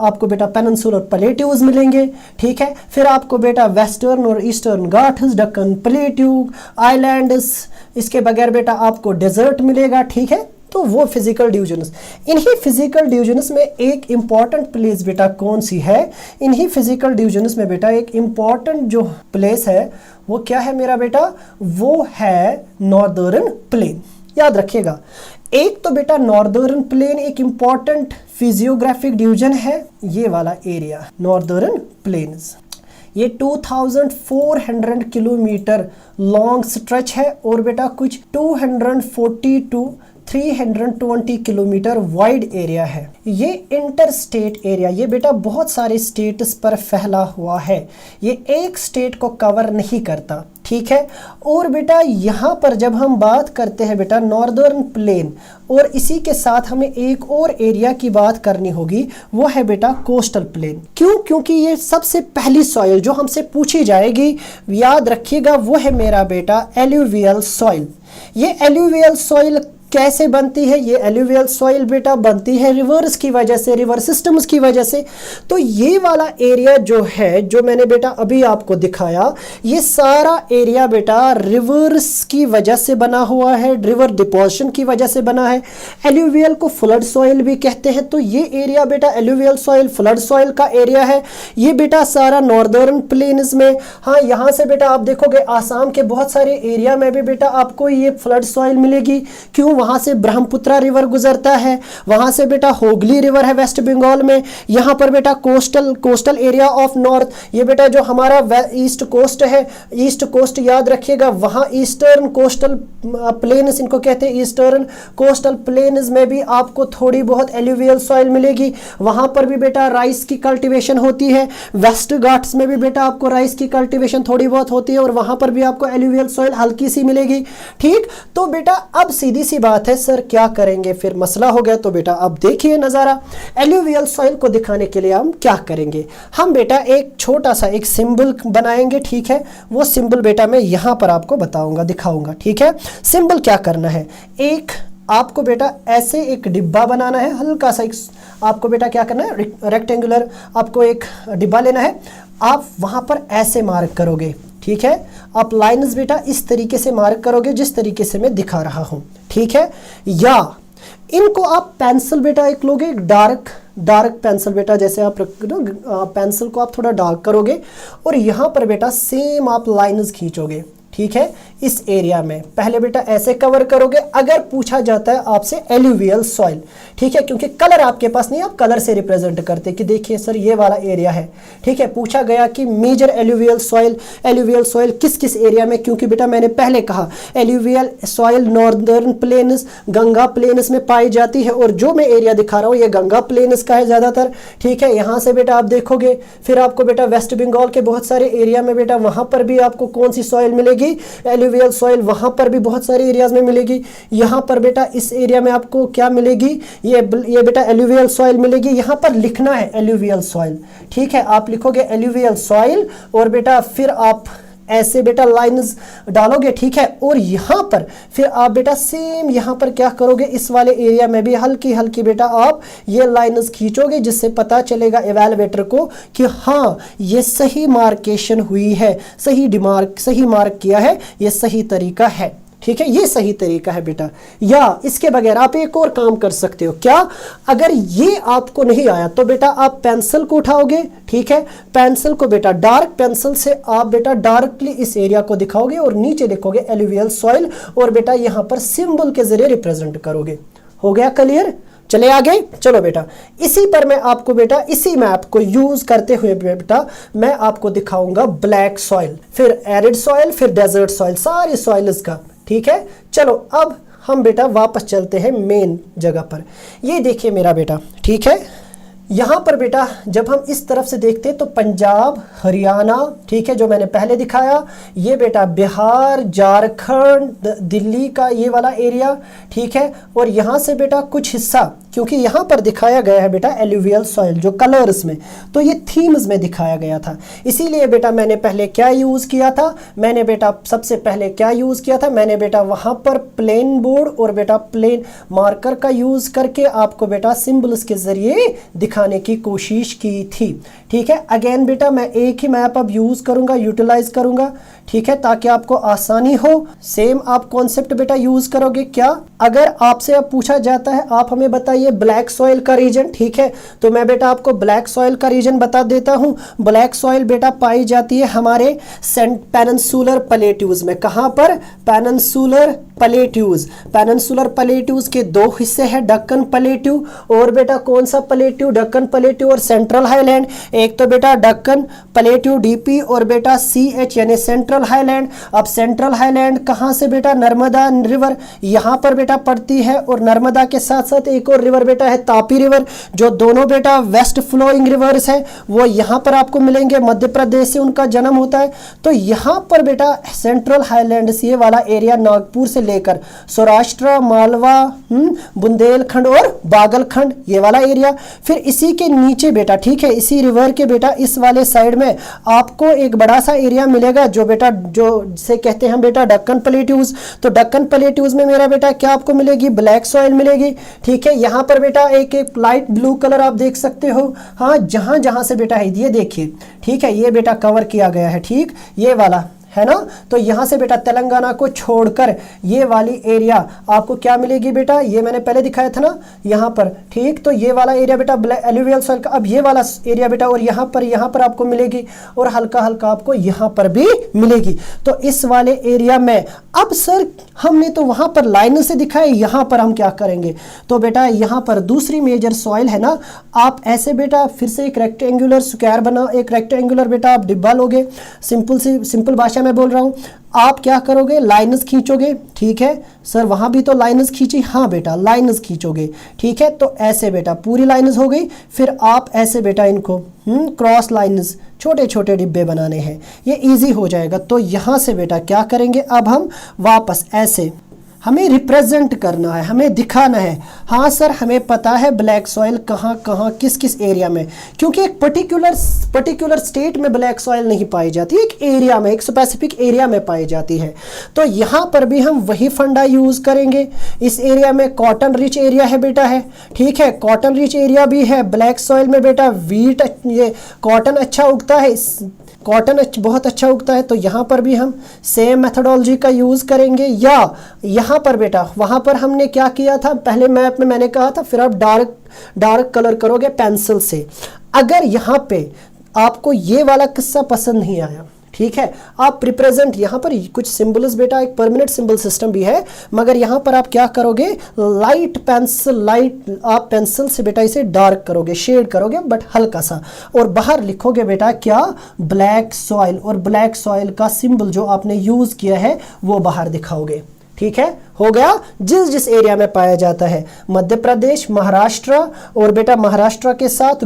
आपको बेटा पेनिनसुलर प्लेट्यूज मिलेंगे, ठीक है, फिर आपको बेटा वेस्टर्न और eastern Ghats, Deccan plateau, islands, इसके बगैर बेटा आपको डेजर्ट मिलेगा, ठीक है। तो वो फिजिकल डिवीजन्स, इन्हीं फिजिकल डिवीजन्स में एक इंपॉर्टेंट प्लेस बेटा कौन सी है, इन्हीं फिजिकल डिवीजन्स में बेटा एक इंपॉर्टेंट जो प्लेस है वो क्या है मेरा बेटा, वो है नॉर्दर्न प्लेन। याद रखिएगा, एक तो बेटा नॉर्दर्न प्लेन एक इंपॉर्टेंट फिजियोग्राफिक डिवीजन है, ये वाला एरिया नॉर्दर्न प्लेन्स, ये 2400 किलोमीटर लॉन्ग स्ट्रेच है और बेटा कुछ 240 टू 320 किलोमीटर वाइड एरिया है। ये इंटर स्टेट एरिया, ये बेटा बहुत सारे स्टेट्स पर फैला हुआ है, ये एक स्टेट को कवर नहीं करता, ठीक है। और बेटा यहाँ पर जब हम बात करते हैं बेटा नॉर्दर्न प्लेन, और इसी के साथ हमें एक और एरिया की बात करनी होगी, वो है बेटा कोस्टल प्लेन। क्यों? क्योंकि ये सबसे पहली सॉइल जो हमसे पूछी जाएगी, याद रखिएगा, वो है मेरा बेटा एल्यूवियल सॉइल। ये एल्यूवियल सॉइल कैसे बनती है ये एलुवियल सॉइल बेटा? बनती है रिवर्स की वजह से, रिवर सिस्टम्स की वजह से। तो ये वाला एरिया जो है, जो मैंने बेटा अभी आपको दिखाया, ये सारा एरिया बेटा रिवर्स की वजह से बना हुआ है, रिवर डिपोजिशन की वजह से बना है। एलुवियल को फ्लड सॉइल भी कहते हैं। तो ये एरिया बेटा एलुवियल सॉइल, फ्लड सॉइल का एरिया है। ये बेटा सारा नॉर्दर्न प्लेन्स में, हाँ यहाँ से बेटा आप देखोगे आसाम के बहुत सारे एरिया में भी बेटा आपको ये फ्लड सॉइल मिलेगी। क्यों? वहां से ब्रह्मपुत्र रिवर गुजरता है, वहां से बेटा होगली रिवर है वेस्ट बंगाल में। यहाँ पर बेटा कोस्टल एरिया ऑफ नॉर्थ, ये बेटा जो हमारा ईस्ट कोस्ट है, ईस्ट कोस्ट याद रखिएगा, वहां ईस्टर्न कोस्टल प्लेन्स इनको कहते हैं, ईस्टर्न कोस्टल प्लेन्स में भी आपको थोड़ी बहुत एलुवियल सॉइल मिलेगी। वहां पर भी बेटा राइस की कल्टीवेशन होती है। वेस्ट घाट्स में भी बेटा आपको राइस की कल्टीवेशन थोड़ी बहुत होती है और वहां पर भी आपको एलुवियल सॉइल हल्की सी मिलेगी। ठीक, तो बेटा अब सीधी सी बात है, सर क्या करेंगे फिर? मसला हो गया। तो बेटा अब देखिए नजारा, एलुवियल सॉइल को दिखाने के लिए हम क्या करेंगे? हम बेटा एक छोटा सा एक सिंबल बनाएंगे। ठीक है, वो सिंबल बेटा मैं यहां पर आपको बताऊंगा, दिखाऊंगा। ठीक है, सिंबल क्या करना है, एक आपको बेटा ऐसे एक डिब्बा बनाना है, हल्का सा एक, आपको बेटा क्या करना है, रेक्टेंगुलर आपको एक डिब्बा लेना है। आप वहां पर ऐसे मार्क करोगे। ठीक है, आप लाइन्स बेटा इस तरीके से मार्क करोगे जिस तरीके से मैं दिखा रहा हूं। ठीक है, या इनको आप पेंसिल बेटा एक लोगे, एक डार्क पेंसिल बेटा, जैसे आप पेंसिल को आप थोड़ा डार्क करोगे और यहां पर बेटा सेम आप लाइन्स खींचोगे। ठीक है, इस एरिया में पहले बेटा ऐसे कवर करोगे। अगर पूछा जाता है आपसे एलुवियल सॉइल, ठीक है, क्योंकि कलर आपके पास नहीं, आप कलर से रिप्रेजेंट करते कि देखिए सर ये वाला एरिया है। ठीक है, पूछा गया कि मेजर एलुवियल सॉइल किस किस एरिया में, क्योंकि बेटा मैंने पहले कहा alluvial soil northern plains, Ganga plains में पाई जाती है और जो मैं एरिया दिखा रहा हूँ ये गंगा प्लेन्स का है ज़्यादातर। ठीक है, यहाँ से बेटा आप देखोगे, फिर आपको बेटा वेस्ट बंगाल के बहुत सारे एरिया में बेटा वहाँ पर भी आपको कौन सी सॉइल मिलेगी, एलुवियल सॉइल, वहां पर भी बहुत सारे एरियाज में मिलेगी। यहां पर बेटा इस एरिया में आपको क्या मिलेगी, ये बेटा एलुवियल सॉइल मिलेगी। यहां पर लिखना है एलुवियल सॉइल। ठीक है, आप लिखोगे एलुवियल सॉइल और बेटा फिर आप ऐसे बेटा लाइन्स डालोगे। ठीक है, और यहाँ पर फिर आप बेटा सेम यहाँ पर क्या करोगे, इस वाले एरिया में भी हल्की हल्की बेटा आप ये लाइन्स खींचोगे, जिससे पता चलेगा एवेलुएटर को कि हाँ ये सही मार्केशन हुई है, सही मार्क किया है, ये सही तरीका है। ठीक है, ये सही तरीका है बेटा। या इसके बगैर आप एक और काम कर सकते हो, क्या? अगर ये आपको नहीं आया तो बेटा आप पेंसिल को उठाओगे। ठीक है, पेंसिल को बेटा डार्क पेंसिल से आप बेटा डार्कली इस एरिया को दिखाओगे और नीचे लिखोगे एलुवियल सॉइल और बेटा यहां पर सिंबल के जरिए रिप्रेजेंट करोगे। हो गया क्लियर? चले आगे, चलो बेटा इसी पर मैं आपको बेटा इसी मैप को यूज करते हुए बेटा मैं आपको दिखाऊंगा ब्लैक सॉइल, फिर एरिड सॉइल, फिर डेजर्ट सॉइल, सारी सॉइल्स का। ठीक है, चलो अब हम बेटा वापस चलते हैं मेन जगह पर। ये देखिए मेरा बेटा, ठीक है, यहाँ पर बेटा जब हम इस तरफ से देखते हैं तो पंजाब, हरियाणा, ठीक है, जो मैंने पहले दिखाया, ये बेटा बिहार, झारखंड, दिल्ली का ये वाला एरिया। ठीक है, और यहाँ से बेटा कुछ हिस्सा, क्योंकि यहाँ पर दिखाया गया है बेटा एलुवियल सॉइल जो कलर्स में, तो ये थीम्स में दिखाया गया था। इसीलिए बेटा मैंने पहले क्या यूज़ किया था, मैंने बेटा सबसे पहले क्या यूज़ किया था, मैंने बेटा वहाँ पर प्लेन बोर्ड और बेटा प्लेन मार्कर का यूज़ करके आपको बेटा सिंबल्स के ज़रिए दिखाने की कोशिश की थी। ठीक है, अगेन बेटा मैं एक ही मैप अब यूज़ करूँगा, यूटिलाइज करूँगा। ठीक है, ताकि आपको आसानी हो। सेम आप कॉन्सेप्ट बेटा यूज़ करोगे। क्या? अगर आपसे अब पूछा जाता है आप हमें बताइए ब्लैक सॉइल का रीजन, ठीक है, तो मैं बेटा आपको ब्लैक सॉइल का रीजन बता देता हूँ। ब्लैक सॉइल बेटा पाई जाती है हमारे पेनिनसुलर प्लेट्यूज में। कहाँ पर? Peninsular plateaus. पेनिनसुलर प्लेट्यूज के दो हिस्से हैं, डक्कन प्लेट्यू और बेटा कौन सा प्लेट्यू, डक्कन प्लेट्यू और सेंट्रल हाईलैंड। एक तो बेटा डक्कन प्लेट्यू डीपी और बेटा सीएच यानी सेंट्रल हाईलैंड। अब सेंट्रल हाईलैंड कहाँ से बेटा? नर्मदा रिवर यहाँ पर बेटा पड़ती है और नर्मदा के साथ साथ एक और रिवर बेटा है तापी रिवर, जो दोनों बेटा वेस्ट फ्लोइंग रिवर्स है, वो यहाँ पर आपको मिलेंगे। मध्य प्रदेश से उनका जन्म होता है। तो यहाँ पर बेटा सेंट्रल हाईलैंड से ये वाला एरिया नागपुर से लेकर सौराष्ट्र, मालवा, बुंदेलखंड और बागलखंड, ये वाला एरिया। फिर इसी के नीचे बेटा, ठीक है, इसी रिवर के बेटा इस वाले साइड में आपको एक बड़ा सा एरिया मिलेगा जो बेटा, जो से कहते हैं बेटा दक्कन प्लेट्यूज। तो दक्कन प्लेट्यूज में मेरा बेटा क्या आपको मिलेगी, ब्लैक सॉइल मिलेगी। ठीक है, यहाँ पर बेटा एक एक लाइट ब्लू कलर आप देख सकते हो, हाँ, जहां जहां से बेटा है ये देखिए, ठीक है, ये बेटा कवर किया गया है, ठीक, ये वाला है ना। तो यहां से बेटा तेलंगाना को छोड़कर ये वाली एरिया आपको क्या मिलेगी बेटा, ये मैंने पहले दिखाया था ना यहां पर, ठीक। तो ये वाला एरिया बेटा एलुवियल सॉइल का, अब ये वाला एरिया बेटा, और यहां पर आपको मिलेगी, और हल्का हल्का आपको यहां पर भी मिलेगी। तो इस वाले एरिया में अब सर हमने तो वहां पर लाइन से दिखाया, यहां पर हम क्या करेंगे, तो बेटा यहां पर दूसरी मेजर सॉइल है ना, आप ऐसे बेटा फिर से एक रेक्टेंगुलर स्क्वायर बना, एक रेक्टेंगुलर बेटा आप डिब्बा लोगे, सिंपल भाषा मैं बोल रहा हूं, आप क्या करोगे, लाइन्स खींचोगे, ठीक है सर, वहां भी तो लाइन्स खींची, हाँ बेटा लाइन्स खींचोगे, ठीक है। तो ऐसे बेटा पूरी लाइन्स हो गई, फिर आप ऐसे बेटा इनको क्रॉस लाइन्स, छोटे छोटे डिब्बे बनाने हैं, ये इजी हो जाएगा। तो यहां से बेटा क्या करेंगे, अब हम वापस ऐसे हमें रिप्रेजेंट करना है, हमें दिखाना है, हाँ सर हमें पता है ब्लैक सॉइल कहाँ कहाँ किस किस एरिया में, क्योंकि एक पर्टिकुलर स्टेट में ब्लैक सॉइल नहीं पाई जाती, एक एरिया में, एक स्पेसिफिक एरिया में पाई जाती है। तो यहाँ पर भी हम वही फंडा यूज करेंगे। इस एरिया में कॉटन रिच एरिया है बेटा, है ठीक है, कॉटन रिच एरिया भी है। ब्लैक सॉइल में बेटा वीट, ये कॉटन अच्छा उगता है, कॉटन बहुत अच्छा उगता है। तो यहाँ पर भी हम सेम मेथोडोलॉजी का यूज़ करेंगे। या यहाँ पर बेटा, वहाँ पर हमने क्या किया था, पहले मैप में मैंने कहा था, फिर आप डार्क कलर करोगे पेंसिल से। अगर यहाँ पे आपको ये वाला किस्सा पसंद नहीं आया, ठीक है, आप रिप्रेजेंट, यहाँ पर कुछ सिंबल्स बेटा, एक परमानेंट सिंबल सिस्टम भी है, मगर यहाँ पर आप क्या करोगे, लाइट आप पेंसिल से बेटा इसे डार्क करोगे, शेड करोगे बट हल्का सा, और बाहर लिखोगे बेटा क्या, ब्लैक सॉइल, और ब्लैक सॉइल का सिंबल जो आपने यूज किया है वो बाहर दिखाओगे। ठीक है, हो गया। जिस एरिया में पाया जाता है, मध्य प्रदेश, महाराष्ट्र, और बेटा महाराष्ट्र के साथ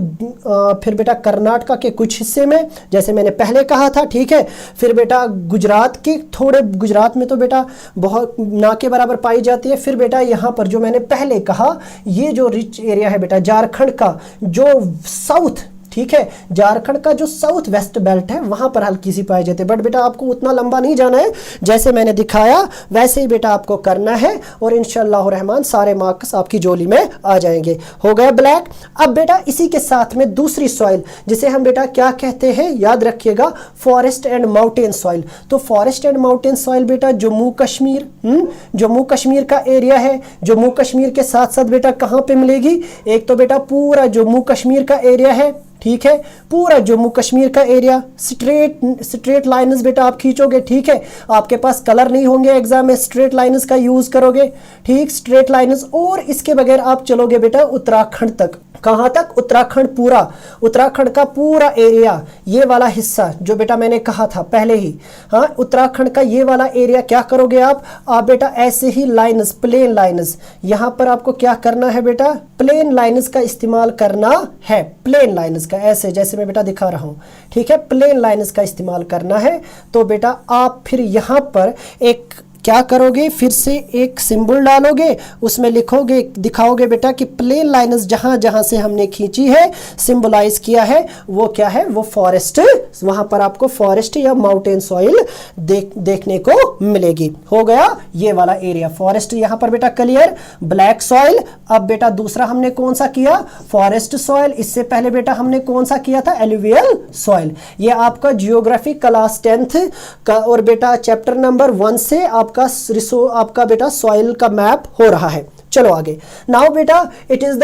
फिर बेटा कर्नाटका के कुछ हिस्से में, जैसे मैंने पहले कहा था, ठीक है। फिर बेटा गुजरात के थोड़े, गुजरात में तो बेटा बहुत ना के बराबर पाई जाती है। फिर बेटा यहाँ पर जो मैंने पहले कहा, ये जो रिच एरिया है बेटा झारखंड का जो साउथ, ठीक है, झारखंड का जो साउथ वेस्ट बेल्ट है वहां पर हल्की सी पाई जाती है। बट बेटा आपको उतना लंबा नहीं जाना है, जैसे मैंने दिखाया वैसे ही बेटा आपको करना है, और इंशाअल्लाह रहमान सारे मार्क्स आपकी झोली में आ जाएंगे। हो गया ब्लैक। अब बेटा इसी के साथ में दूसरी सॉइल, जिसे हम बेटा क्या कहते हैं, याद रखिएगा, फॉरेस्ट एंड माउंटेन सॉइल। तो फॉरेस्ट एंड माउंटेन सॉइल बेटा जम्मू कश्मीर का एरिया है। जम्मू कश्मीर के साथ साथ बेटा कहाँ पे मिलेगी, एक तो बेटा पूरा जम्मू कश्मीर का एरिया है, ठीक है, पूरा जम्मू कश्मीर का एरिया। स्ट्रेट लाइन्स बेटा आप खींचोगे, ठीक है, आपके पास कलर नहीं होंगे एग्जाम में, स्ट्रेट लाइन्स का यूज करोगे, ठीक, स्ट्रेट लाइन्स। और इसके बगैर आप चलोगे बेटा उत्तराखंड तक। कहां तक, उत्तराखंड पूरा, उत्तराखंड का पूरा एरिया, ये वाला हिस्सा जो बेटा मैंने कहा था पहले ही, हाँ, उत्तराखंड का ये वाला एरिया क्या करोगे आप बेटा ऐसे ही लाइन्स, प्लेन लाइन्स, यहां पर आपको क्या करना है बेटा, प्लेन लाइन्स का इस्तेमाल करना है, प्लेन लाइन्स का, ऐसे जैसे मैं बेटा दिखा रहा हूं, ठीक है, प्लेन लाइन्स का इस्तेमाल करना है। तो बेटा आप फिर यहां पर एक क्या करोगे, फिर से एक सिंबल डालोगे, उसमें लिखोगे, दिखाओगे बेटा कि प्लेन लाइन्स जहां जहां से हमने खींची है, सिंबलाइज किया है, वो क्या है, वो फॉरेस्ट, वहां पर आपको फॉरेस्ट या माउंटेन सॉइल देखने को मिलेगी। हो गया ये वाला एरिया, फॉरेस्ट यहां पर बेटा क्लियर, ब्लैक सॉइल। अब बेटा दूसरा हमने कौन सा किया, फॉरेस्ट सॉइल। इससे पहले बेटा हमने कौन सा किया था, एलुवियल सॉइल। ये आपका जियोग्राफी क्लास 10th का, और बेटा चैप्टर नंबर 1 से आपका बेटा सॉइल का मैप हो रहा है। चलो आगे। नाउ बेटा इट इज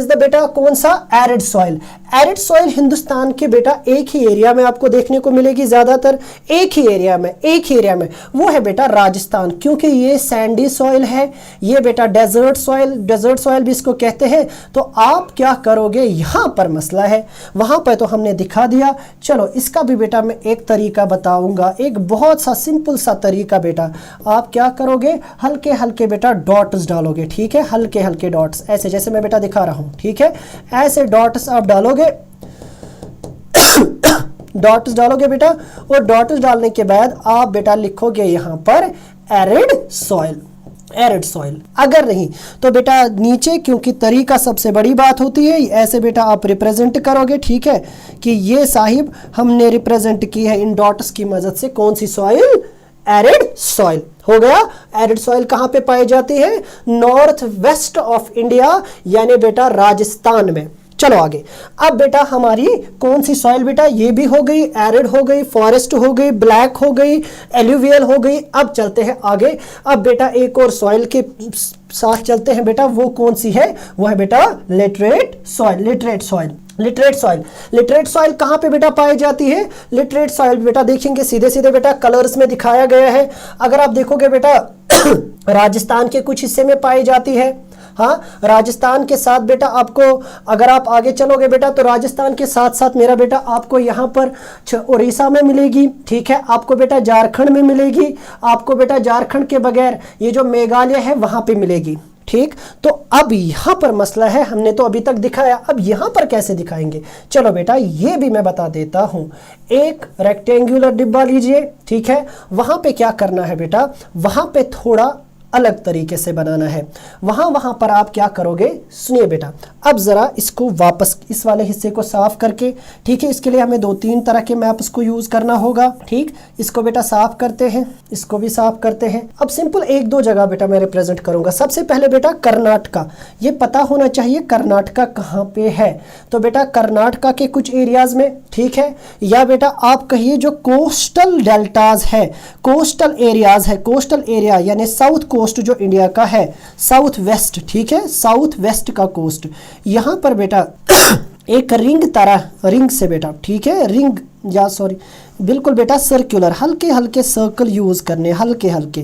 द बेटा कौन सा, arid soil. Arid soil Hindustan के बेटा एक ही एरिया में आपको देखने को मिलेगी, ज्यादातर एक ही एरिया में, वो है बेटा राजस्थान, क्योंकि ये सैंडी सॉइल है, ये बेटा डेजर्ट सॉइल भी इसको कहते हैं। तो आप क्या करोगे, यहां पर मसला है, वहां पर तो हमने दिखा दिया। चलो इसका भी बेटा मैं एक तरीका बताऊंगा, एक बहुत सा सिंपल सा तरीका बेटा। आप क्या करोगे, हल्के हल्के बेटा डॉट्स डालोगे, ठीक है, हल्के हल्के डॉट्स, ऐसे जैसे मैं बेटा दिखा रहा हूं, ठीक है, ऐसे डॉट्स आप डालोगे डॉट्स डालोगे बेटा, और डॉट्स डालने के बाद आप बेटा लिखोगे यहां पर एरिड सॉइल, एरिड सॉइल। अगर नहीं तो बेटा नीचे, क्योंकि तरीका सबसे बड़ी बात होती है, ऐसे बेटा आप रिप्रेजेंट करोगे, ठीक है, कि ये साहिब हमने रिप्रेजेंट की है इन डॉट्स की मदद से कौन सी सॉइल, एरिड सॉइल। हो गया। एरिड सॉइल कहां पे पाई जाती है, नॉर्थ वेस्ट ऑफ इंडिया, यानी बेटा राजस्थान में। चलो आगे। अब बेटा हमारी कौन सी सॉइल बेटा, ये भी हो गई, एरिड हो गई, फॉरेस्ट हो गई, ब्लैक हो गई, एल्यूवियल हो गई। अब चलते हैं आगे। अब बेटा एक और सॉइल के साथ चलते हैं बेटा, वो कौन सी है, वो है बेटा literate soil, literate soil. Literate soil, literate soil कहां पे बेटा पाई जाती है, लिटरेट सॉइल बेटा देखेंगे सीधे सीधे बेटा कलर्स में दिखाया गया है। अगर आप देखोगे बेटा राजस्थान के कुछ हिस्से में पाई जाती है, हाँ, राजस्थान के साथ बेटा आपको, अगर आप आगे चलोगे बेटा तो राजस्थान के साथ साथ मेरा बेटा आपको यहाँ पर उड़ीसा में मिलेगी, ठीक है, आपको बेटा झारखंड में मिलेगी, आपको बेटा झारखंड के बगैर ये जो मेघालय है वहां पे मिलेगी, ठीक। तो अब यहां पर मसला है, हमने तो अभी तक दिखाया, अब यहां पर कैसे दिखाएंगे, चलो बेटा ये भी मैं बता देता हूं। एक रेक्टेंगुलर डिब्बा लीजिए, ठीक है, वहां पे क्या करना है बेटा, वहां पे थोड़ा अलग तरीके से बनाना है। वहां पर आप क्या करोगे, सुनिए बेटा। अब जरा इसको वापस इस वाले हिस्से को साफ करके, ठीक है, इसके लिए हमें 2-3 तरह के मैप्स को यूज करना होगा, ठीक। इसको बेटा साफ करते हैं, इसको भी साफ करते हैं। अब सिंपल 1-2 जगह बेटा मैं रिप्रेजेंट करूंगा। सबसे पहले बेटा कर्नाटका, ये पता होना चाहिए कर्नाटका कहाँ पे है। तो बेटा कर्नाटका के कुछ एरियाज में, ठीक है, या बेटा आप कहिए जो कोस्टल डेल्टाज है, कोस्टल एरियाज है, कोस्टल एरिया यानी साउथ कोस्ट जो इंडिया का है, साउथ वेस्ट, ठीक है, साउथ वेस्ट का कोस्ट, यहां पर बेटा एक रिंग तरह, रिंग से बेटा, ठीक है, रिंग या सॉरी बिल्कुल बेटा सर्कुलर, हल्के हल्के सर्कल यूज करने, हल्के हल्के,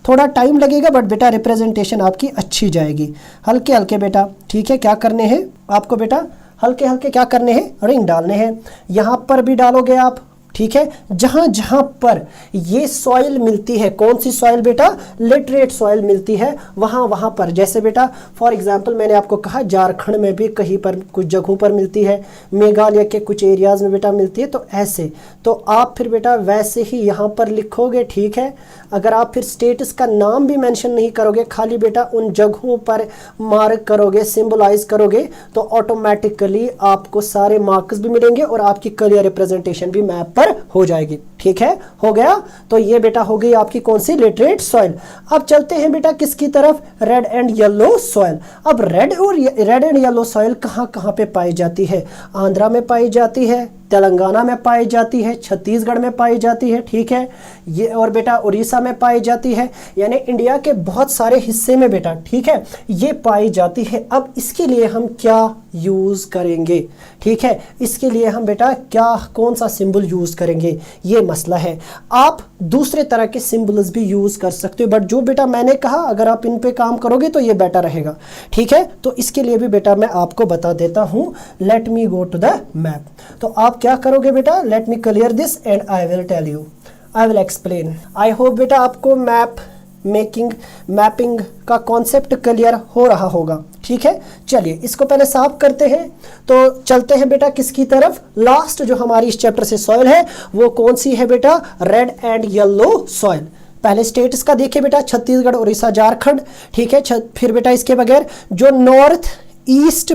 थोड़ा टाइम लगेगा बट बेटा रिप्रेजेंटेशन आपकी अच्छी जाएगी। हल्के हल्के बेटा, ठीक है, क्या करने हैं आपको बेटा, हल्के हल्के क्या करने हैं, रिंग डालने हैं। यहां पर भी डालोगे आप, ठीक है, जहां जहां पर ये सॉइल मिलती है, कौन सी सॉइल बेटा, लिटरेट सॉइल मिलती है, वहां पर, जैसे बेटा फॉर एग्जांपल मैंने आपको कहा झारखंड में भी कहीं पर कुछ जगहों पर मिलती है, मेघालय के कुछ एरियाज में बेटा मिलती है, तो ऐसे, तो आप फिर बेटा वैसे ही यहां पर लिखोगे, ठीक है। अगर आप फिर स्टेट्स का नाम भी मेंशन नहीं करोगे, खाली बेटा उन जगहों पर मार्क करोगे, सिंबलाइज करोगे, तो ऑटोमेटिकली आपको सारे मार्क्स भी मिलेंगे और आपकी क्लियर रिप्रेजेंटेशन भी मैप पर हो जाएगी, ठीक है, हो गया। तो ये बेटा हो गई आपकी कौन सी, लिटरेट सॉइल। अब चलते हैं बेटा किसकी तरफ, रेड एंड येलो सॉइल। अब रेड एंड येलो सॉइल कहाँ कहाँ पे पाई जाती है, आंध्रा में पाई जाती है, तेलंगाना में पाई जाती है, छत्तीसगढ़ में पाई जाती है, ठीक है, ये और बेटा उड़ीसा में पाई जाती है, यानी इंडिया के बहुत सारे हिस्से में बेटा, ठीक है, ये पाई जाती है। अब इसके लिए हम क्या यूज करेंगे, ठीक है, इसके लिए हम बेटा क्या, कौन सा सिंबल यूज करेंगे, ये मसला है। आप दूसरे तरह के सिंबल्स भी यूज कर सकते हो, बट जो बेटा मैंने कहा अगर आप इन पे काम करोगे तो ये बेटर रहेगा, ठीक है। तो इसके लिए भी बेटा मैं आपको बता देता हूं, let me go to the map. तो आप क्या करोगे बेटा, let me clear this and I will tell you, I will explain. I hope बेटा आपको मैपिंग का कॉन्सेप्ट क्लियर हो रहा होगा, ठीक है। चलिए इसको पहले साफ करते हैं। तो चलते हैं बेटा किसकी तरफ, लास्ट जो हमारी इस चैप्टर से सॉइल है वो कौन सी है बेटा, रेड एंड येलो सॉइल। पहले स्टेट्स का देखिए बेटा, छत्तीसगढ़, उड़ीसा, झारखंड, ठीक है। फिर बेटा इसके बगैर जो नॉर्थ ईस्ट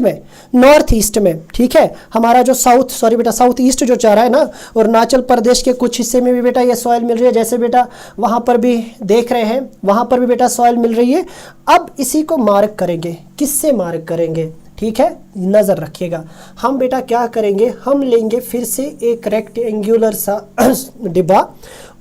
में, ठीक है, हमारा जो साउथ ईस्ट जो चाह रहा है ना, अरुणाचल प्रदेश के कुछ हिस्से में भी बेटा ये सॉइल मिल रही है, जैसे बेटा वहां पर भी देख रहे हैं, वहां पर भी बेटा सॉइल मिल रही है। अब इसी को मार्क करेंगे, किससे मार्क करेंगे, ठीक है, नजर रखिएगा। हम बेटा क्या करेंगे, हम लेंगे फिर से एक रेक्टेंगुलर सा डिब्बा,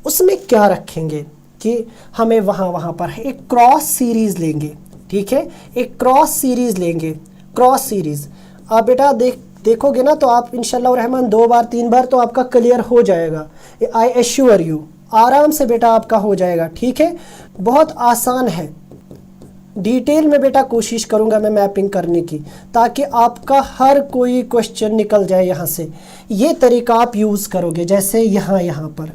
उसमें क्या रखेंगे कि हमें वहां पर एक क्रॉस सीरीज लेंगे, ठीक है, एक क्रॉस सीरीज लेंगे, क्रॉस सीरीज। आप बेटा देखोगे ना तो आप इंशाल्लाह रहमान 2 बार 3 बार तो आपका क्लियर हो जाएगा, आई एश्योर यू, आराम से बेटा आपका हो जाएगा, ठीक है, बहुत आसान है। डिटेल में बेटा कोशिश करूंगा मैं मैपिंग करने की, ताकि आपका हर कोई क्वेश्चन निकल जाए यहाँ से। ये तरीका आप यूज करोगे, जैसे यहाँ पर,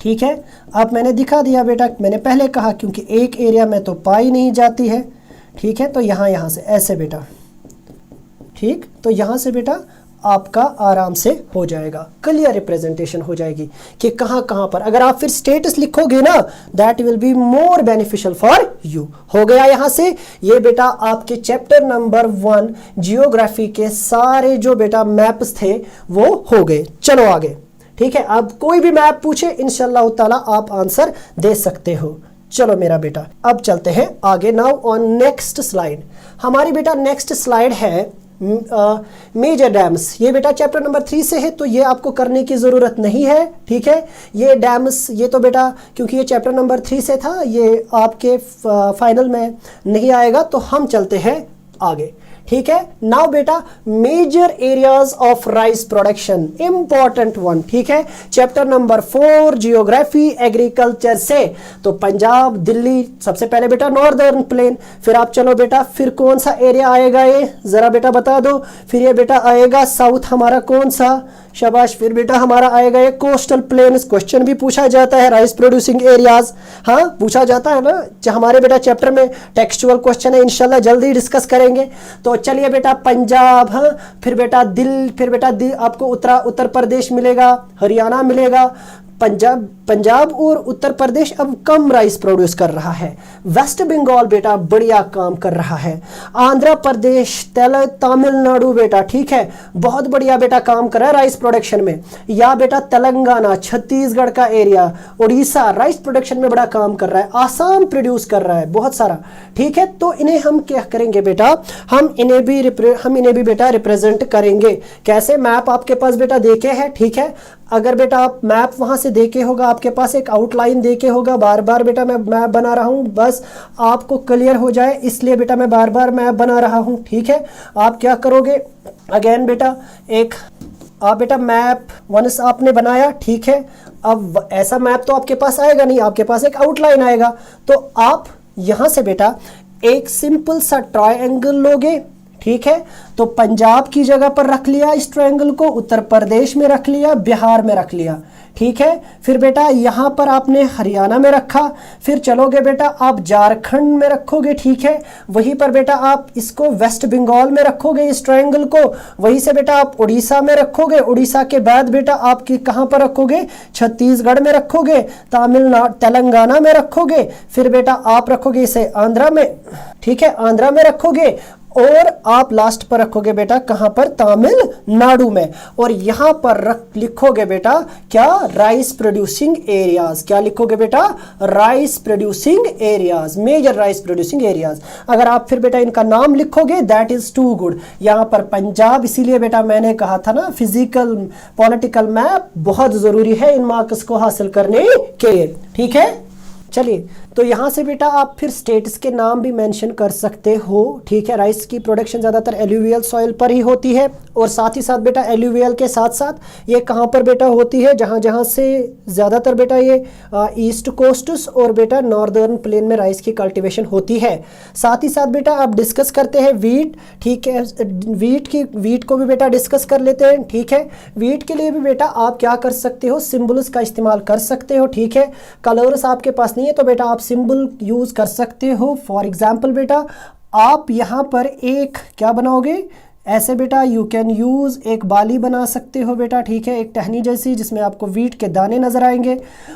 ठीक है। अब मैंने दिखा दिया बेटा, मैंने पहले कहा क्योंकि एक एरिया में तो पाई नहीं जाती है, ठीक है, तो यहाँ से ऐसे बेटा, ठीक, तो यहाँ से बेटा आपका आराम से हो जाएगा, क्लियर रिप्रेजेंटेशन हो जाएगी कि कहाँ कहाँ पर। अगर आप फिर स्टेटस लिखोगे ना, that will be more beneficial for you. हो गया यहाँ से, ये बेटा आपके चैप्टर नंबर 1 जियोग्राफी के सारे जो बेटा मैप्स थे वो हो गए। चलो आगे, ठीक है। अब कोई भी मैप पूछे इंशाल्लाह ताला आप आंसर दे सकते हो। चलो मेरा बेटा, अब चलते हैं आगे। नाउ ऑन नेक्स्ट स्लाइड, हमारी बेटा नेक्स्ट स्लाइड है मेजर डैम्स। ये बेटा चैप्टर नंबर 3 से है, तो ये आपको करने की ज़रूरत नहीं है, ठीक है। ये डैम्स, ये तो बेटा क्योंकि ये चैप्टर नंबर 3 से था, ये आपके फाइनल में नहीं आएगा, तो हम चलते हैं आगे, ठीक है। नाउ बेटा major areas of rice production, important one, ठीक है। चैप्टर नंबर 4 जियोग्राफी एग्रीकल्चर से, तो पंजाब, दिल्ली, सबसे पहले बेटा नॉर्दर्न प्लेन, फिर आप चलो बेटा फिर कौन सा एरिया आएगा ये जरा बेटा बता दो। फिर ये बेटा आएगा साउथ हमारा कौन सा, शाबाश। फिर बेटा हमारा आएगा ये कोस्टल प्लेन्स, क्वेश्चन भी पूछा जाता है, राइस प्रोड्यूसिंग एरियाज, हाँ पूछा जाता है ना, हमारे बेटा चैप्टर में टेक्सचुअल क्वेश्चन है, इंशाल्लाह जल्दी डिस्कस करेंगे। तो चलिए बेटा पंजाब, हाँ फिर बेटा फिर बेटा आपको उत्तर प्रदेश मिलेगा, हरियाणा मिलेगा। पंजाब और उत्तर प्रदेश अब कम राइस प्रोड्यूस कर रहा है। वेस्ट बंगाल बेटा बढ़िया काम कर रहा है। आंध्र प्रदेश, तमिलनाडु बेटा, ठीक है, बहुत बढ़िया बेटा काम कर रहा है राइस प्रोडक्शन में। या बेटा तेलंगाना, छत्तीसगढ़ का एरिया, उड़ीसा राइस प्रोडक्शन में बड़ा काम कर रहा है। आसाम प्रोड्यूस कर रहा है बहुत सारा, ठीक है। तो इन्हें हम क्या करेंगे बेटा, हम इन्हें भी बेटा रिप्रेजेंट करेंगे। कैसे, मैप आपके पास बेटा देखे हैं, ठीक है। अगर बेटा आप मैप वहां से देखे होगा, आपके पास एक आउटलाइन देखे होगा, बार बार बेटा मैं मैप बना रहा हूं बस आपको क्लियर हो जाए, इसलिए बेटा मैं बार बार मैप बना रहा हूं, ठीक है। आप क्या करोगे, अगेन बेटा एक आप बेटा मैप वंस आपने बनाया, ठीक है। अब ऐसा मैप तो आपके पास आएगा नहीं, आपके पास एक आउटलाइन आएगा, तो आप यहां से बेटा एक सिंपल सा ट्रायंगल लोगे, ठीक है। तो पंजाब की जगह पर रख लिया इस ट्रायंगल को, उत्तर प्रदेश में रख लिया, बिहार में रख लिया, ठीक है। फिर बेटा यहां पर आपने हरियाणा में रखा, फिर चलोगे बेटा आप झारखंड में रखोगे, ठीक है। वहीं पर बेटा आप इसको वेस्ट बंगाल में रखोगे इस ट्रायंगल को, वहीं से बेटा आप उड़ीसा में रखोगे, उड़ीसा के बाद बेटा आप कहां पर रखोगे, छत्तीसगढ़ में रखोगे, तमिलनाडु तेलंगाना में रखोगे, फिर बेटा आप रखोगे इसे आंध्रा में, ठीक है, आंध्रा में रखोगे, और आप लास्ट पर रखोगे बेटा कहां पर, तमिलनाडु में। और यहां पर लिखोगे बेटा क्या, राइस प्रोड्यूसिंग एरियाज। क्या लिखोगे बेटा, rice producing areas, major rice producing areas. अगर आप फिर बेटा इनका नाम लिखोगे दैट इज टू गुड। यहां पर पंजाब, इसीलिए बेटा मैंने कहा था ना फिजिकल पॉलिटिकल मैप बहुत जरूरी है इन मार्क्स को हासिल करने के लिए, ठीक है। चलिए, तो यहाँ से बेटा आप फिर स्टेट्स के नाम भी मेंशन कर सकते हो, ठीक है। राइस की प्रोडक्शन ज़्यादातर एल्यूवियल सॉइल पर ही होती है, और साथ ही साथ बेटा एल्यूवियल के साथ साथ ये कहाँ पर बेटा होती है, जहाँ जहाँ से ज़्यादातर बेटा ये ईस्ट कोस्ट्स और बेटा नॉर्दर्न प्लेन में राइस की कल्टिवेशन होती है। साथ ही साथ बेटा आप डिस्कस करते हैं वीट, ठीक है। वीट को भी बेटा डिस्कस कर लेते हैं, ठीक है। वीट के लिए भी बेटा आप क्या कर सकते हो, सिम्बल्स का इस्तेमाल कर सकते हो, ठीक है। कलर्स आपके पास नहीं है तो बेटा आप सिंबल यूज कर सकते हो। फॉर एग्जाम्पल बेटा आप यहां पर एक क्या बनाओगे, ऐसे बेटा यू कैन यूज़ एक बाली बना सकते हो बेटा, ठीक है, एक टहनी जैसी जिसमें आपको वीट के दाने नज़र आएंगे।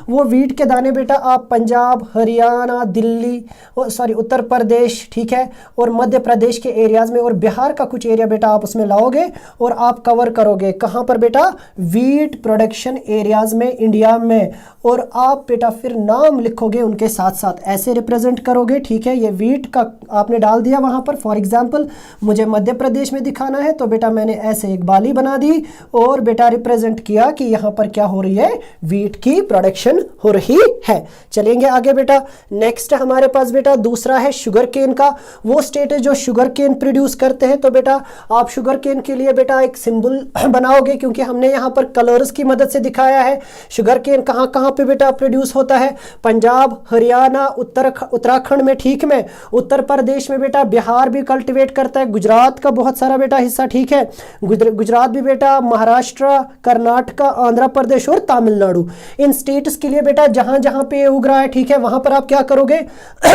वो वीट के दाने बेटा आप पंजाब, हरियाणा, दिल्ली, उत्तर प्रदेश, ठीक है, और मध्य प्रदेश के एरियाज़ में और बिहार का कुछ एरिया बेटा आप उसमें लाओगे और आप कवर करोगे कहाँ पर बेटा, वीट प्रोडक्शन एरियाज़ में इंडिया में। और आप बेटा फिर नाम लिखोगे उनके साथ साथ, ऐसे रिप्रेजेंट करोगे, ठीक है। ये वीट का आपने डाल दिया वहाँ पर। फॉर एग्जाम्पल मुझे मध्य प्रदेश में दिखाना है तो बेटा मैंने ऐसे एक बाली बना दी और बेटा रिप्रेजेंट किया कि यहाँ पर क्या हो रही है, वीट की प्रोडक्शन हो रही है। चलेंगे आगे बेटा। नेक्स्ट हमारे पास बेटा दूसरा है शुगर केन का। वो स्टेट है जो शुगर केन प्रोड्यूस करते हैं। तो बेटा आप शुगर केन के लिए बेटा एक सिंबल बनाओगे, क्योंकि हमने यहाँ पर कलर्स की मदद से दिखाया है शुगर केन कहाँ कहाँ पे बेटा प्रोड्यूस होता है। पंजाब, हरियाणा, उत्तराखंड में, ठीक में, उत्तर प्रदेश में बेटा, बिहार भी कल्टिवेट करता है, गुजरात का बहुत सारा बेटा हिस्सा, ठीक है, गुजरात भी बेटा, महाराष्ट्र, कर्नाटक, आंध्र प्रदेश और तमिलनाडु। इन स्टेट्स के लिए बेटा जहां जहां पे उग रहा है, ठीक है, वहां पर आप क्या करोगे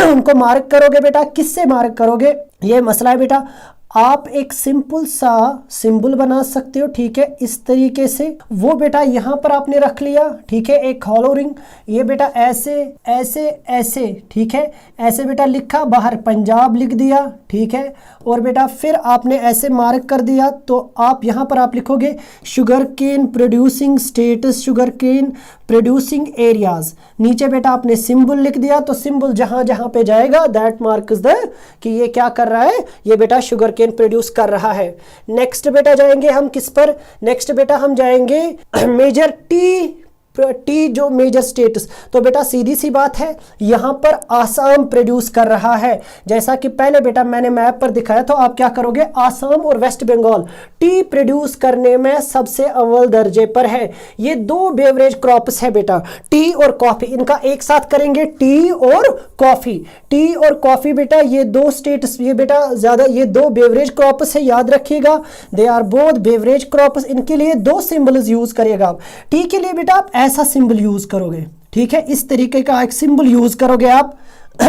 उनको मार्क करोगे बेटा। किससे मार्क करोगे, ये मसला है बेटा। आप एक सिंपल सा सिंबल बना सकते हो, ठीक है, इस तरीके से। वो बेटा यहाँ पर आपने रख लिया, ठीक है, एक हॉलो रिंग। ये बेटा ऐसे ऐसे ऐसे, ठीक है, ऐसे बेटा लिखा, बाहर पंजाब लिख दिया, ठीक है। और बेटा फिर आपने ऐसे मार्क कर दिया, तो आप यहाँ पर आप लिखोगे sugar cane producing states, sugar cane producing areas. नीचे बेटा आपने सिंबल लिख दिया, तो सिंबल जहां जहां पे जाएगा दैट मार्क इज द कि ये क्या कर रहा है, ये बेटा शुगर केन प्रोड्यूस कर रहा है। नेक्स्ट बेटा जाएंगे हम किस पर, नेक्स्ट बेटा हम जाएंगे मेजर टी जो मेजर स्टेट्स। तो बेटा सीधी सी बात है, यहां पर आसाम प्रोड्यूस कर रहा है। जैसा कि पहले बेटा मैंने मैप पर दिखाया, तो आप क्या करोगे, आसाम और वेस्ट बंगाल टी प्रोड्यूस करने में सबसे अव्वल दर्जे पर है। ये दो बेवरेज क्रॉप्स है बेटा, टी और कॉफी, इनका एक साथ करेंगे, टी और कॉफी। टी और कॉफी बेटा ये दो स्टेट्स, ये बेटा ज्यादा, ये दो बेवरेज क्रॉप्स है, याद रखिएगा, they are both beverage crops. इनके लिए दो सिंबल्स यूज करिएगा आप। टी के लिए बेटा आप ऐसा सिंबल यूज करोगे, ठीक है, इस तरीके का एक सिंबल यूज करोगे आप,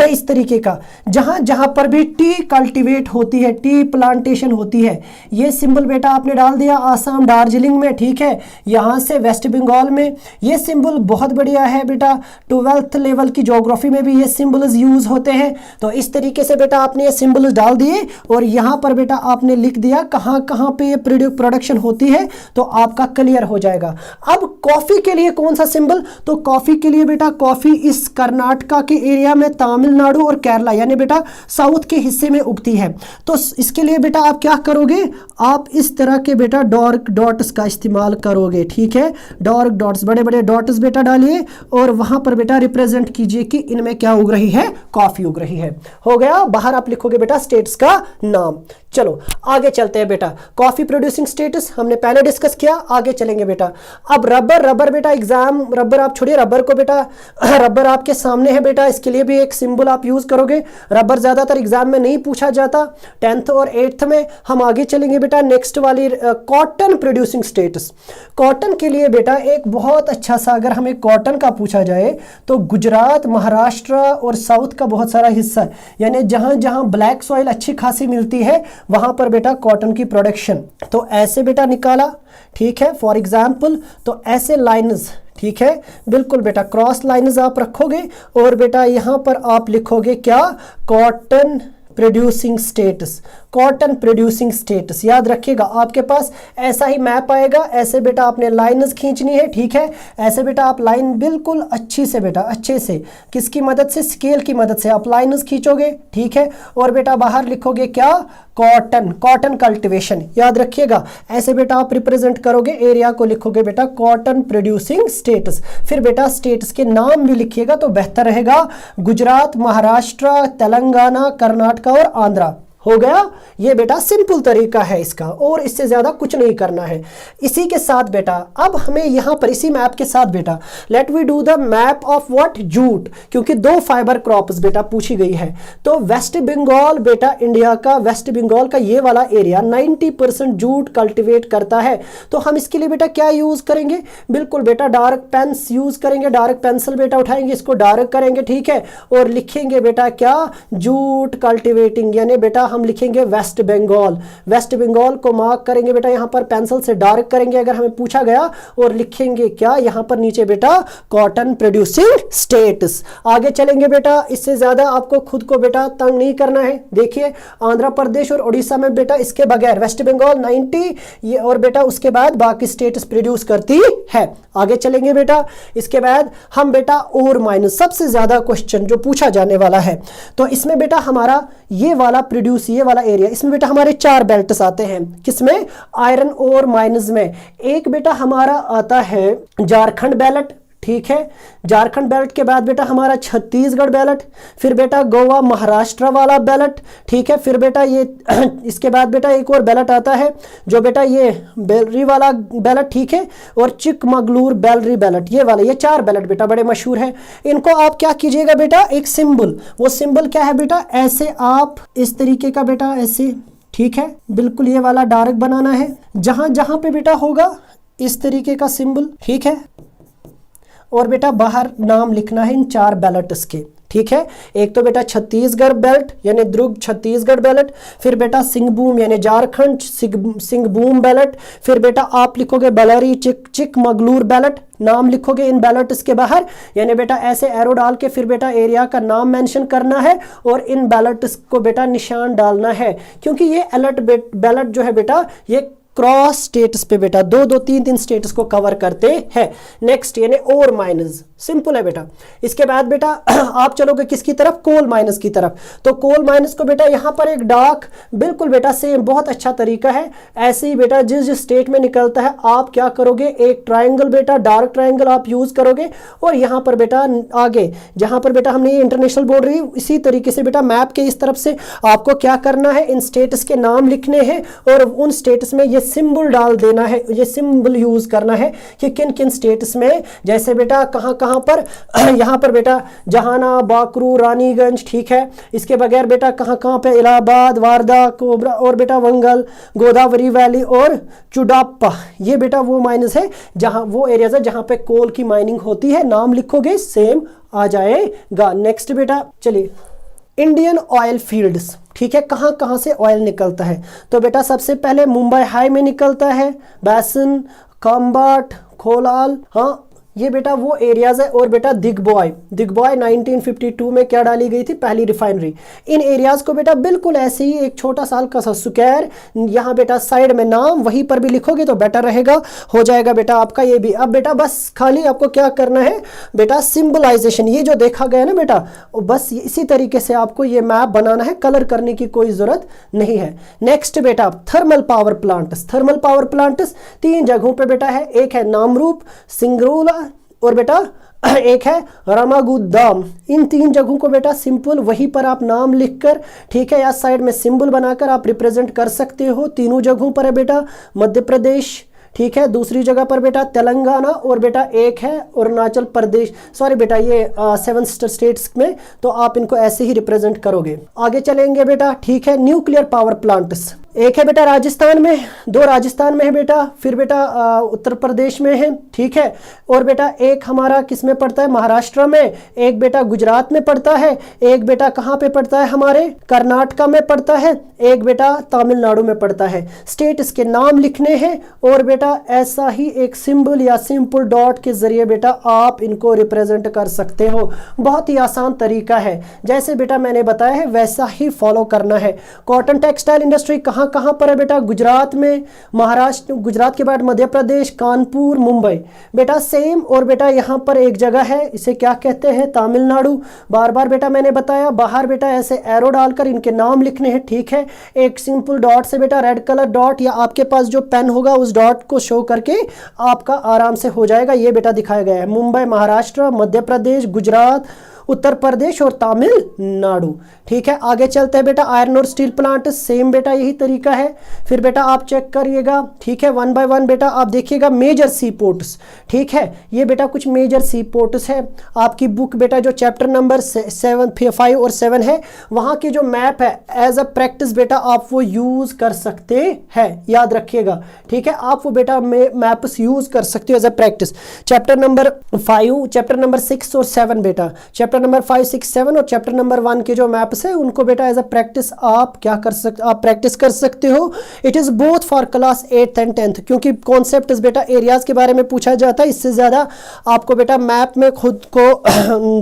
इस तरीके का। जहां जहां पर भी टी कल्टीवेट होती है, टी प्लांटेशन होती है, ये सिंबल बेटा आपने डाल दिया आसाम दार्जिलिंग में, ठीक है, यहां से वेस्ट बंगाल में। ये सिंबल बहुत बढ़िया है बेटा, 12th लेवल की ज्योग्राफी में भी ये सिंबल्स यूज होते हैं। तो इस तरीके से बेटा आपने ये सिंबल्स डाल दिए, और यहां पर बेटा आपने लिख दिया कहां कहां पे ये प्रोडक्शन होती है, तो आपका क्लियर हो जाएगा। अब कॉफी के लिए कौन सा सिंबल, तो कॉफी के लिए बेटा कॉफी इस कर्नाटका के एरिया में, तमिलनाडु और केरला यानी बेटा साउथ के हिस्से में उगती है। तो इसके लिए बेटा आप क्या करोगे, आप इस तरह के बेटा डार्क डॉट्स का इस्तेमाल करोगे, ठीक है, डार्क डॉट्स, बड़े बड़े डॉट्स बेटा डालिए, और वहां पर बेटा रिप्रेजेंट कीजिए कि इनमें क्या उग रही है, कॉफी उग रही है। हो गया, बाहर आप लिखोगे बेटा स्टेट्स का नाम। चलो आगे चलते हैं बेटा, कॉफी प्रोड्यूसिंग स्टेटस हमने पहले डिस्कस किया, आगे चलेंगे बेटा। अब रबर बेटा एग्जाम, रबर आप छोड़िए, रबर को बेटा, रबर आपके सामने है बेटा, इसके लिए भी एक सिंबल आप यूज करोगे। रबर ज्यादातर एग्जाम में नहीं पूछा जाता, 10th और 8th में। हम आगे चलेंगे बेटा नेक्स्ट वाली, कॉटन प्रोड्यूसिंग स्टेटस। कॉटन के लिए बेटा एक बहुत अच्छा सा, अगर हमें कॉटन का पूछा जाए तो गुजरात, महाराष्ट्र और साउथ का बहुत सारा हिस्सा, यानी जहां जहां ब्लैक सॉइल अच्छी खासी मिलती है वहां पर बेटा कॉटन की प्रोडक्शन। तो ऐसे बेटा निकाला, ठीक है, फॉर एग्जाम्पल, तो ऐसे लाइन्स, ठीक है, बिल्कुल बेटा क्रॉस लाइन्स आप रखोगे, और बेटा यहां पर आप लिखोगे क्या, cotton producing status, cotton producing status. याद रखिएगा आपके पास ऐसा ही मैप आएगा, ऐसे बेटा आपने लाइन्स खींचनी है, ठीक है, ऐसे बेटा आप लाइन बिल्कुल अच्छी से बेटा, अच्छे से, किसकी मदद से, स्केल की मदद से आप लाइन्स खींचोगे, ठीक है, और बेटा बाहर लिखोगे क्या, कॉटन, कॉटन कल्टीवेशन। याद रखिएगा ऐसे बेटा आप रिप्रेजेंट करोगे एरिया को, लिखोगे बेटा कॉटन प्रोड्यूसिंग स्टेटस। फिर बेटा स्टेट्स के नाम भी लिखिएगा तो बेहतर रहेगा, गुजरात, महाराष्ट्र, तेलंगाना, कर्नाटका और आंध्रा। हो गया, ये बेटा सिंपल तरीका है इसका, और इससे ज्यादा कुछ नहीं करना है। इसी के साथ बेटा अब हमें यहां पर इसी मैप के साथ बेटा let we do the map of what, jute, क्योंकि दो फाइबर क्रॉप्स बेटा पूछी गई है। तो वेस्ट बंगाल बेटा, इंडिया का वेस्ट बंगाल का ये वाला एरिया 90% जूट कल्टिवेट करता है। तो हम इसके लिए बेटा क्या यूज करेंगे, बिल्कुल बेटा डार्क पेन्स यूज करेंगे, डार्क पेंसिल बेटा उठाएंगे, इसको डार्क करेंगे, ठीक है, और लिखेंगे बेटा क्या, जूट कल्टिवेटिंग, यानी बेटा हम लिखेंगे वेस्ट बंगाल। वेस्ट बंगाल को मार्क करेंगे बेटा, यहां पर पेंसिल से डार्क करेंगे अगर हमें पूछा गया, और लिखेंगे क्या यहां पर नीचे बेटा, कॉटन प्रोड्यूसिंग स्टेट्स। आगे चलेंगे बेटा, इससे ज्यादा आपको खुद को बेटा तंग नहीं करना है। देखिए आंध्र प्रदेश और उड़ीसा में बेटा इसके बगैर वेस्ट बंगाल 90 ये, और बेटा उसके बाद बाकी स्टेट्स प्रोड्यूस करती है। आगे चलेंगे बेटा, इसके बाद हम बेटा और माइनस, सबसे ज्यादा क्वेश्चन जो पूछा जाने वाला है। तो इसमें बेटा हमारा ये वाला प्रोड्यूस, ये वाला एरिया, इसमें बेटा हमारे 4 बेल्ट्स आते हैं, किसमें, आयरन और माइनस में। एक बेटा हमारा आता है झारखंड बेल्ट, ठीक है, झारखंड बेल्ट के बाद बेटा हमारा छत्तीसगढ़ बेल्ट, फिर बेटा गोवा महाराष्ट्र वाला बेल्ट, ठीक है, फिर बेटा ये इसके बाद बेटा एक और बेल्ट आता है जो बेटा ये बेलरी वाला बेल्ट, ठीक है, और चिकमगलूर बेलरी बेल्ट, ये वाला, ये 4 बेल्ट बेटा बड़े मशहूर है। इनको आप क्या कीजिएगा बेटा, एक सिंबल, वो सिंबल क्या है बेटा, ऐसे आप इस तरीके का बेटा ऐसे, ठीक है, बिल्कुल ये वाला डार्क बनाना है, जहां जहां पे बेटा होगा इस तरीके का सिंबल, ठीक है, और बेटा बाहर नाम लिखना है इन 4 बैलेट्स के, ठीक है। एक तो बेटा छत्तीसगढ़ बेल्ट यानी दुर्ग छत्तीसगढ़ बेल्ट, फिर बेटा सिंहभूम यानी झारखंड सिंहभूम बेल्ट, फिर बेटा आप लिखोगे बलारी चिकमगलूर बेल्ट, नाम लिखोगे इन बैलेट्स के बाहर, यानी बेटा ऐसे एरो डाल के फिर बेटा एरिया का नाम मेंशन करना है और इन बैलेट्स को बेटा निशान डालना है, क्योंकि ये अलर्ट बैलेट जो है बेटा ये क्रॉस स्टेट्स पे बेटा 2-2 3-3 स्टेट्स को कवर करते हैं। नेक्स्ट यानी और माइनस, सिंपल है बेटा। इसके बाद बेटा आप चलोगे किसकी तरफ, कोल माइनस की तरफ। तो कोल माइनस को बेटा यहां पर एक डार्क, बिल्कुल बेटा सेम बहुत अच्छा तरीका है। ऐसे ही बेटा जिस जिस स्टेट में निकलता है आप क्या करोगे, एक ट्राइंगल बेटा डार्क ट्राइंगल आप यूज करोगे और यहां पर बेटा आगे जहां पर बेटा हमने ये इंटरनेशनल बॉर्डर इसी तरीके से बेटा मैप के इस तरफ से आपको क्या करना है, इन स्टेट्स के नाम लिखने हैं और उन स्टेट्स में ये सिंबल डाल देना है, ये सिंबल यूज करना है कि किन किन स्टेट्स में, जैसे बेटा कहां कहां पर यहां पर बेटा जहाना, बाकरू, रानीगंज, ठीक है। इसके बगैर बेटा कहां कहां पे, इलाहाबाद, वारदा, कोबरा और बेटा वंगल, गोदावरी वैली और चुडाप्पा, ये बेटा वो माइनस है जहां वो एरियाज है जहां पे कोल की माइनिंग होती है। नाम लिखोगे सेम आ जाएगा। नेक्स्ट बेटा चलिए इंडियन ऑयल फील्ड्स, ठीक है, कहां कहां से ऑयल निकलता है। तो बेटा सबसे पहले मुंबई हाई में निकलता है, बैसन, काम्बाट, खोलाल, हाँ ये बेटा वो एरियाज है। और बेटा दिग्बॉय 1952 में क्या डाली गई थी, पहली रिफाइनरी। इन एरियाज को बेटा बिल्कुल ऐसे ही एक छोटा सा हल्का सा सुकैर, यहाँ बेटा साइड में नाम वहीं पर भी लिखोगे तो बेटर रहेगा, हो जाएगा बेटा आपका ये भी। अब बेटा बस खाली आपको क्या करना है बेटा, सिंबलाइजेशन, ये जो देखा गया ना बेटा, बस इसी तरीके से आपको ये मैप बनाना है, कलर करने की कोई जरूरत नहीं है। नेक्स्ट बेटा thermal power plants, thermal power plants 3 जगहों पे बेटा है, एक है नामरूप, सिंगरौली और बेटा एक है रामागुदाम। इन 3 जगहों को बेटा सिंपल वहीं पर आप नाम लिखकर, ठीक है, या साइड में सिंबल बनाकर आप रिप्रेजेंट कर सकते हो। तीनों जगहों पर है बेटा मध्य प्रदेश, ठीक है, दूसरी जगह पर बेटा तेलंगाना और बेटा एक है अरुणाचल प्रदेश, सॉरी बेटा ये 7 स्टेट्स में, तो आप इनको ऐसे ही रिप्रेजेंट करोगे। आगे चलेंगे बेटा, ठीक है, न्यूक्लियर पावर प्लांट्स, एक है बेटा राजस्थान में, 2 राजस्थान में है बेटा, फिर बेटा उत्तर प्रदेश में है, ठीक है, और बेटा एक हमारा किस में पड़ता है, महाराष्ट्र में, एक बेटा गुजरात में पड़ता है, एक बेटा कहाँ पे पड़ता है, हमारे कर्नाटका में पड़ता है, एक बेटा तमिलनाडु में पड़ता है। स्टेट इसके नाम लिखने हैं और बेटा ऐसा ही एक सिंबल या सिंपल डॉट के जरिए बेटा आप इनको रिप्रेजेंट कर सकते हो। बहुत ही आसान तरीका है, जैसे बेटा मैंने बताया है वैसा ही फॉलो करना है। कॉटन टेक्सटाइल इंडस्ट्री कहाँ कहां पर है बेटा, गुजरात में, महाराष्ट्र, गुजरात के बाद मध्य प्रदेश, कानपुर, मुंबई, बेटा सेम। और बेटा यहां पर एक जगह है, इसे क्या कहते हैं, तमिलनाडु। बार बार बेटा मैंने बताया, बाहर बेटा ऐसे एरो डालकर इनके नाम लिखने हैं, ठीक है, एक सिंपल डॉट से बेटा रेड कलर डॉट या आपके पास जो पेन होगा उस डॉट को शो करके आपका आराम से हो जाएगा। ये बेटा दिखाया गया है मुंबई, महाराष्ट्र, मध्य प्रदेश, गुजरात, उत्तर प्रदेश और तमिलनाडु, ठीक है। आगे चलते हैं बेटा आयरन और स्टील प्लांट, सेम बेटा यही तरीका है। फिर बेटा आप चेक करिएगा, ठीक है, 1 बाय 1 बेटा आप देखिएगा मेजर सी पोर्ट्स, ठीक है, ये बेटा कुछ मेजर सी पोर्ट्स है। आपकी बुक बेटा जो चैप्टर नंबर 5 और 7 है, वहां के जो मैप है एज अ प्रैक्टिस बेटा आप वो यूज कर सकते हैं, याद रखिएगा, ठीक है, आप वो बेटा मैप्स यूज कर सकते हो as a practice. Chapter number 5, chapter number 6 और 7 बेटा, चैप्टर नंबर 5, 6, 7 और चैप्टर नंबर 1 के जो मैप्स है उनको बेटा एज अ प्रैक्टिस आप क्या कर सकते, आप प्रैक्टिस कर सकते हो। It is both for class 8th and 10th, क्योंकि कॉन्सेप्ट बेटा एरियाज के बारे में पूछा जाता है, इससे ज्यादा आपको बेटा मैप में खुद को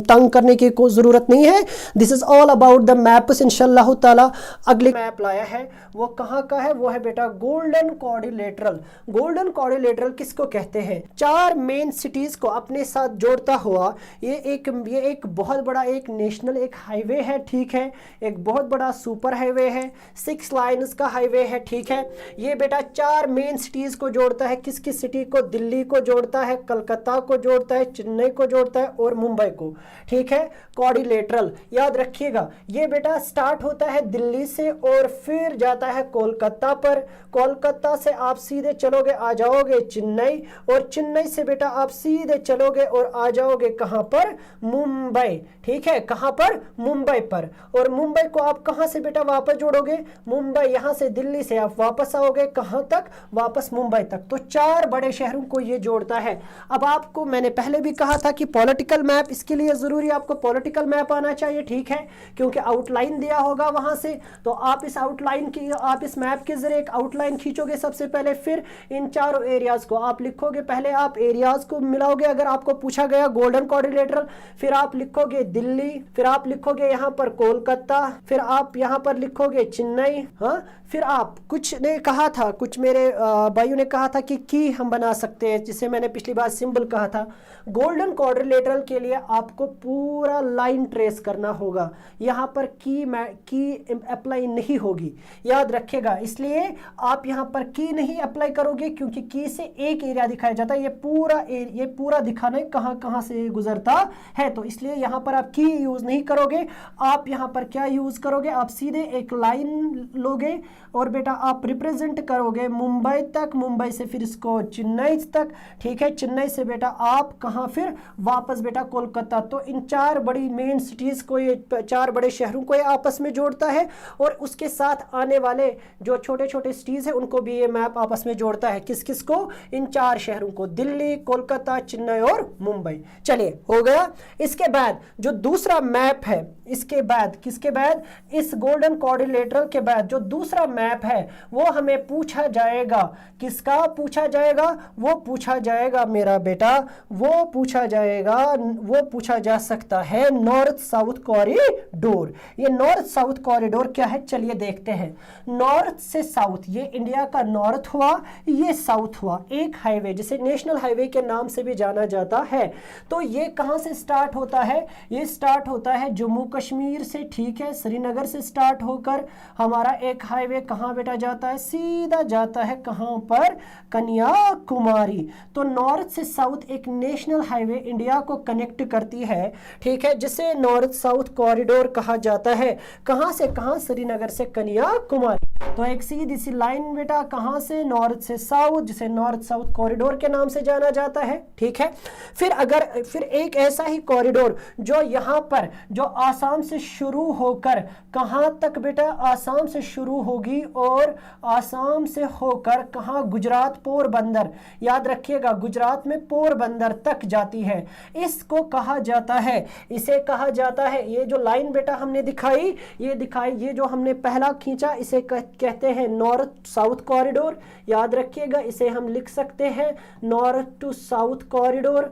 तंग करने की कोई जरूरत नहीं है। This is all about the maps इंशाल्लाह ताला। अगले मैप लाया है वो कहाँ का है, वो है बेटा गोल्डन क्वाड्रिलेटरल। गोल्डन क्वाड्रिलेटरल किसको कहते हैं, 4 मेन सिटीज को अपने साथ जोड़ता हुआ ये एक बहुत बड़ा एक नेशनल एक हाईवे है, ठीक है, एक बहुत बड़ा सुपर हाईवे है, 6 लाइन्स का हाईवे है, ठीक है। ये बेटा 4 मेन सिटीज को जोड़ता है, किस किस सिटी को, दिल्ली को जोड़ता है, कलकत्ता को जोड़ता है, चेन्नई को जोड़ता है और मुंबई को, ठीक है। क्वाड्रिलेटरल याद रखिएगा, ये बेटा स्टार्ट होता है दिल्ली से और फिर जाता है कोलकाता पर, कोलकाता से आप सीधे चलोगे आ जाओगे चेन्नई, और चेन्नई से बेटा आप सीधे चलोगे और आ जाओगे कहां पर, मुंबई, मुंबई, ठीक है, कहां पर, मुंबई पर। और मुंबई को आप कहां से बेटा वापस जोड़ोगे, मुंबई, यहां से दिल्ली से आप वापस आओगे कहां तक, वापस मुंबई तक। तो 4 बड़े शहरों को ये जोड़ता है। अब आपको मैंने पहले भी कहा था कि पॉलिटिकल मैप, इसके लिए जरूरी आपको पॉलिटिकल मैप आना चाहिए, ठीक है, क्योंकि आउटलाइन दिया होगा वहां से। तो आप इस आउटलाइन की, आप इस मैप के जरिए एक आउटलाइन खींचोगे सबसे पहले, फिर इन चारों एरियाज को आप लिखोगे। पहले आप एरियाज को मिलाओगे, अगर आपको पूछा गया गोल्डन क्वाड्रिलेटरल, फिर आप लिखोगे दिल्ली, फिर आप लिखोगे यहां पर कोलकाता, फिर आप यहां पर लिखोगे चेन्नई, हाँ, फिर आप, कुछ ने कहा था, कुछ मेरे भाइयों ने कहा था कि की हम बना सकते हैं, जिसे मैंने पिछली बार सिंबल कहा था। गोल्डन क्वाड्रिलेटरल के लिए आपको पूरा लाइन ट्रेस करना होगा, यहां पर की अप्लाई नहीं होगी, याद रखिएगा। इसलिए आप यहां पर की नहीं अप्लाई करोगे, क्योंकि की से एक एरिया दिखाया जाता है, ये पूरा दिखाना है कहां कहां से गुजरता है। तो इसलिए यहां पर आप की यूज नहीं करोगे, आप यहां पर क्या यूज करोगे, आप सीधे एक लाइन लोगे और बेटा आप रिप्रेजेंट करोगे मुंबई तक, मुंबई से फिर इसको चेन्नई तक, ठीक है, चेन्नई से बेटा आप कहां, फिर वापस बेटा कोलकाता। तो इन 4 बड़ी मेन सिटीज को, ये 4 बड़े शहरों को ये आपस में जोड़ता है, और उसके साथ आने वाले जो छोटे छोटे सिटीज है उनको भी ये मैप आपस में जोड़ता है। किस किस को, इन 4 शहरों को, दिल्ली, कोलकाता, चेन्नई और मुंबई। चलिए, हो गया। इसके बाद जो दूसरा मैप है, इसके बाद, किसके बाद, इस गोल्डन क्वाड्रिलेटरल के बाद जो दूसरा मैप है वो हमें पूछा जाएगा। किसका पूछा जाएगा, वो पूछा जाएगा मेरा बेटा, वो पूछा जाएगा, वो पूछा जा सकता है नॉर्थ साउथ कॉरिडोर। ये नॉर्थ साउथ कॉरिडोर क्या है, चलिए देखते हैं। नॉर्थ से साउथ, ये इंडिया का नॉर्थ हुआ, ये साउथ हुआ, एक हाईवे जिसे नेशनल हाईवे के नाम से भी जाना जाता है। तो ये कहां से स्टार्ट होता है, ये स्टार्ट होता है जम्मू कश्मीर से, ठीक है, श्रीनगर से स्टार्ट होकर हमारा एक हाईवे कहां बेटा जाता है, सीधा जाता है कहां पर, कन्याकुमारी। तो नॉर्थ से साउथ एक नेशनल हाईवे इंडिया को कनेक्ट करती है, ठीक है, जिसे नॉर्थ साउथ कॉरिडोर कहा जाता है। कहां से कहां, श्रीनगर से कन्याकुमारी। तो एक सीधी सी लाइन बेटा कहां से, नॉर्थ से साउथ, जिसे नॉर्थ साउथ कॉरिडोर के नाम से जाना जाता है, ठीक है। फिर एक ऐसा ही कॉरिडोर जो यहां पर, जो आसाम से शुरू होकर कहां तक बेटा, आसाम से शुरू होगी और आसाम से होकर कहां, गुजरात, पोरबंदर, याद रखिएगा गुजरात में पोरबंदर तक जाती है। इसको कहा जाता है, इसे कहा जाता है, ये जो लाइन बेटा हमने दिखाई, ये जो हमने पहला खींचा, इसे कहते हैं नॉर्थ साउथ कॉरिडोर। याद रखिएगा, इसे हम लिख सकते हैं north to south corridor,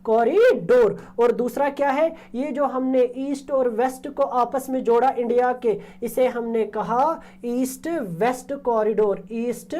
corridor. और दूसरा क्या है, ये जो हमने ईस्ट और वेस्ट को आपस में जोड़ा इंडिया के, इसे हमने कहा east west corridor, east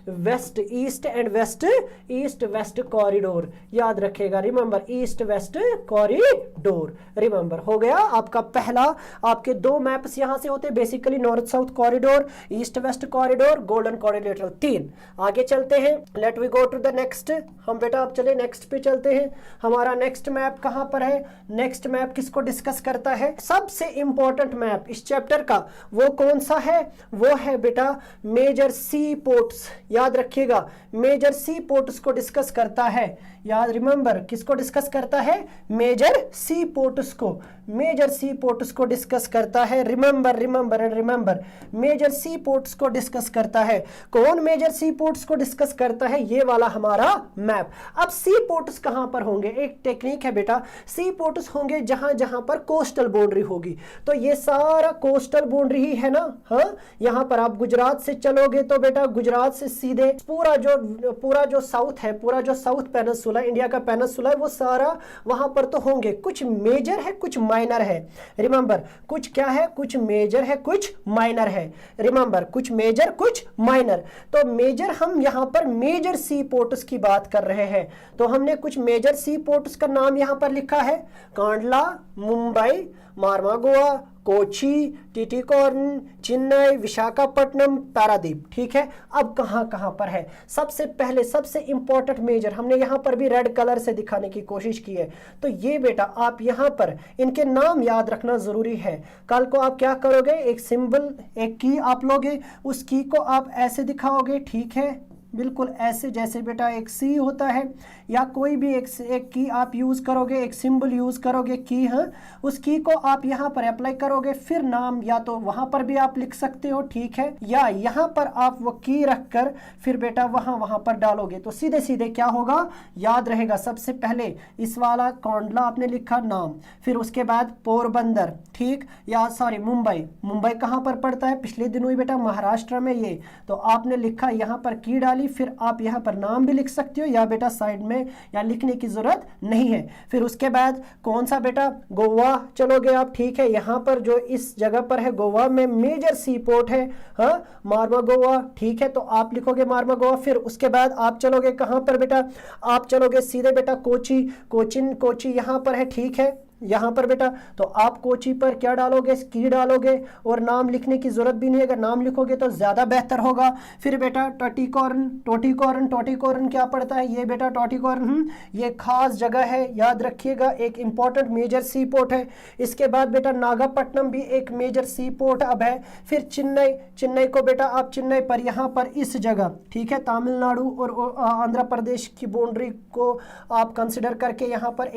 west, east and west, east west corridor. याद रखिएगा, remember, east west corridor, remember. हो गया आपका पहला, आपके 2 मैप्स यहां से होते, basically north south corridor, east west corridor, golden quadrilateral. 3 आगे चलते हैं, let we go to the next. हम बेटा आप चले नेक्स्ट पे चलते हैं। हमारा नेक्स्ट मैप कहां पर है, नेक्स्ट मैप किसको डिस्कस करता है, सबसे इंपॉर्टेंट मैप इस चैप्टर का, वो कौन सा है, वो है बेटा मेजर सी पोर्ट्स। याद रखिएगा, मेजर सी पोर्ट्स को डिस्कस करता है। याद, रिमेंबर, किसको डिस्कस करता है, मेजर सी पोर्ट्स को, मेजर सी पोर्ट्स को डिस्कस करता है। Remember, remember and remember, major sea ports को डिस्कस करता है। कौन मेजर सी पोर्ट्स को डिस्कस करता है, ये वाला हमारा मैप। अब सी पोर्ट्स कहां पर होंगे, एक टेक्निक है बेटा, सी पोर्ट्स होंगे जहां जहां पर कोस्टल बाउंड्री होगी। तो ये सारा कोस्टल बाउंड्री ही है ना, हाँ, यहां पर आप गुजरात से चलोगे तो बेटा गुजरात से सीधे पूरा जो साउथ है, पूरा जो साउथ पेनिनसुला, इंडिया का पेनिनसुला है, वो सारा वहां पर तो होंगे। कुछ मेजर है, कुछ माइनर है। रिमेंबर, कुछ क्या है, कुछ मेजर है, कुछ माइनर है। रिमेंबर, कुछ मेजर, कुछ माइनर। तो मेजर, हम यहां पर मेजर सी पोर्ट्स की बात कर रहे हैं। तो हमने कुछ मेजर सी पोर्ट्स का नाम यहां पर लिखा है, कांडला, मुंबई, मार्मागोआ, कोची, टिटिकॉर्न, चेन्नई, विशाखापट्टनम, पारादीप। ठीक है, अब कहां कहां पर है, सबसे पहले सबसे इंपॉर्टेंट मेजर हमने यहां पर भी रेड कलर से दिखाने की कोशिश की है। तो ये बेटा आप यहां पर इनके नाम याद रखना जरूरी है। कल को आप क्या करोगे, एक सिंबल, एक की आप लोगे, उस की को आप ऐसे दिखाओगे, ठीक है, बिल्कुल ऐसे जैसे बेटा एक सी होता है या कोई भी एक की आप यूज़ करोगे, एक सिंबल यूज़ करोगे की, हाँ, उस की को आप यहाँ पर अप्लाई करोगे, फिर नाम या तो वहाँ पर भी आप लिख सकते हो, ठीक है, या यहाँ पर आप वो की रखकर फिर बेटा वहाँ पर डालोगे तो सीधे सीधे क्या होगा, याद रहेगा। सबसे पहले इस वाला कोंडला आपने लिखा नाम, फिर उसके बाद पोरबंदर, ठीक, या सॉरी मुंबई, मुंबई कहाँ पर पड़ता है, पिछले दिनों ही बेटा महाराष्ट्र में ये, तो आपने लिखा यहाँ पर की डाली, फिर आप यहाँ पर नाम भी लिख सकते हो या बेटा साइड में या लिखने की जरूरत नहीं है। फिर उसके बाद कौन सा बेटा, गोवा चलोगे आप, ठीक है, यहाँ पर जो इस जगह पर है गोवा में मेजर सी पोर्ट है, हाँ, मारवा गोवा, ठीक है, तो आप लिखोगे मारवा गोवा। फिर उसके बाद आप चलोगे कहाँ पर बेटा, आप चलोगे सीधे बेटा कोची, कोचिन, कोची यहाँ पर है, ठीक है, यहाँ पर बेटा, तो आप कोची पर क्या डालोगे, की डालोगे और नाम लिखने की जरूरत भी नहीं है, अगर नाम लिखोगे तो ज्यादा बेहतर होगा। फिर बेटा टोटीकॉर्न, टोटीकॉर्न, टोटीकॉर्न क्या पड़ता है, ये बेटा टोटीकॉर्न, ये खास जगह है, याद रखिएगा, एक इंपॉर्टेंट मेजर सी पोर्ट है। इसके बाद बेटा नागापट्टनम भी एक मेजर सी पोर्ट अब है। फिर चेन्नई, चेन्नई को बेटा आप चेन्नई पर यहाँ पर इस जगह, ठीक है, तमिलनाडु और आंध्र प्रदेश की बाउंड्री को आप कंसिडर करके यहाँ पर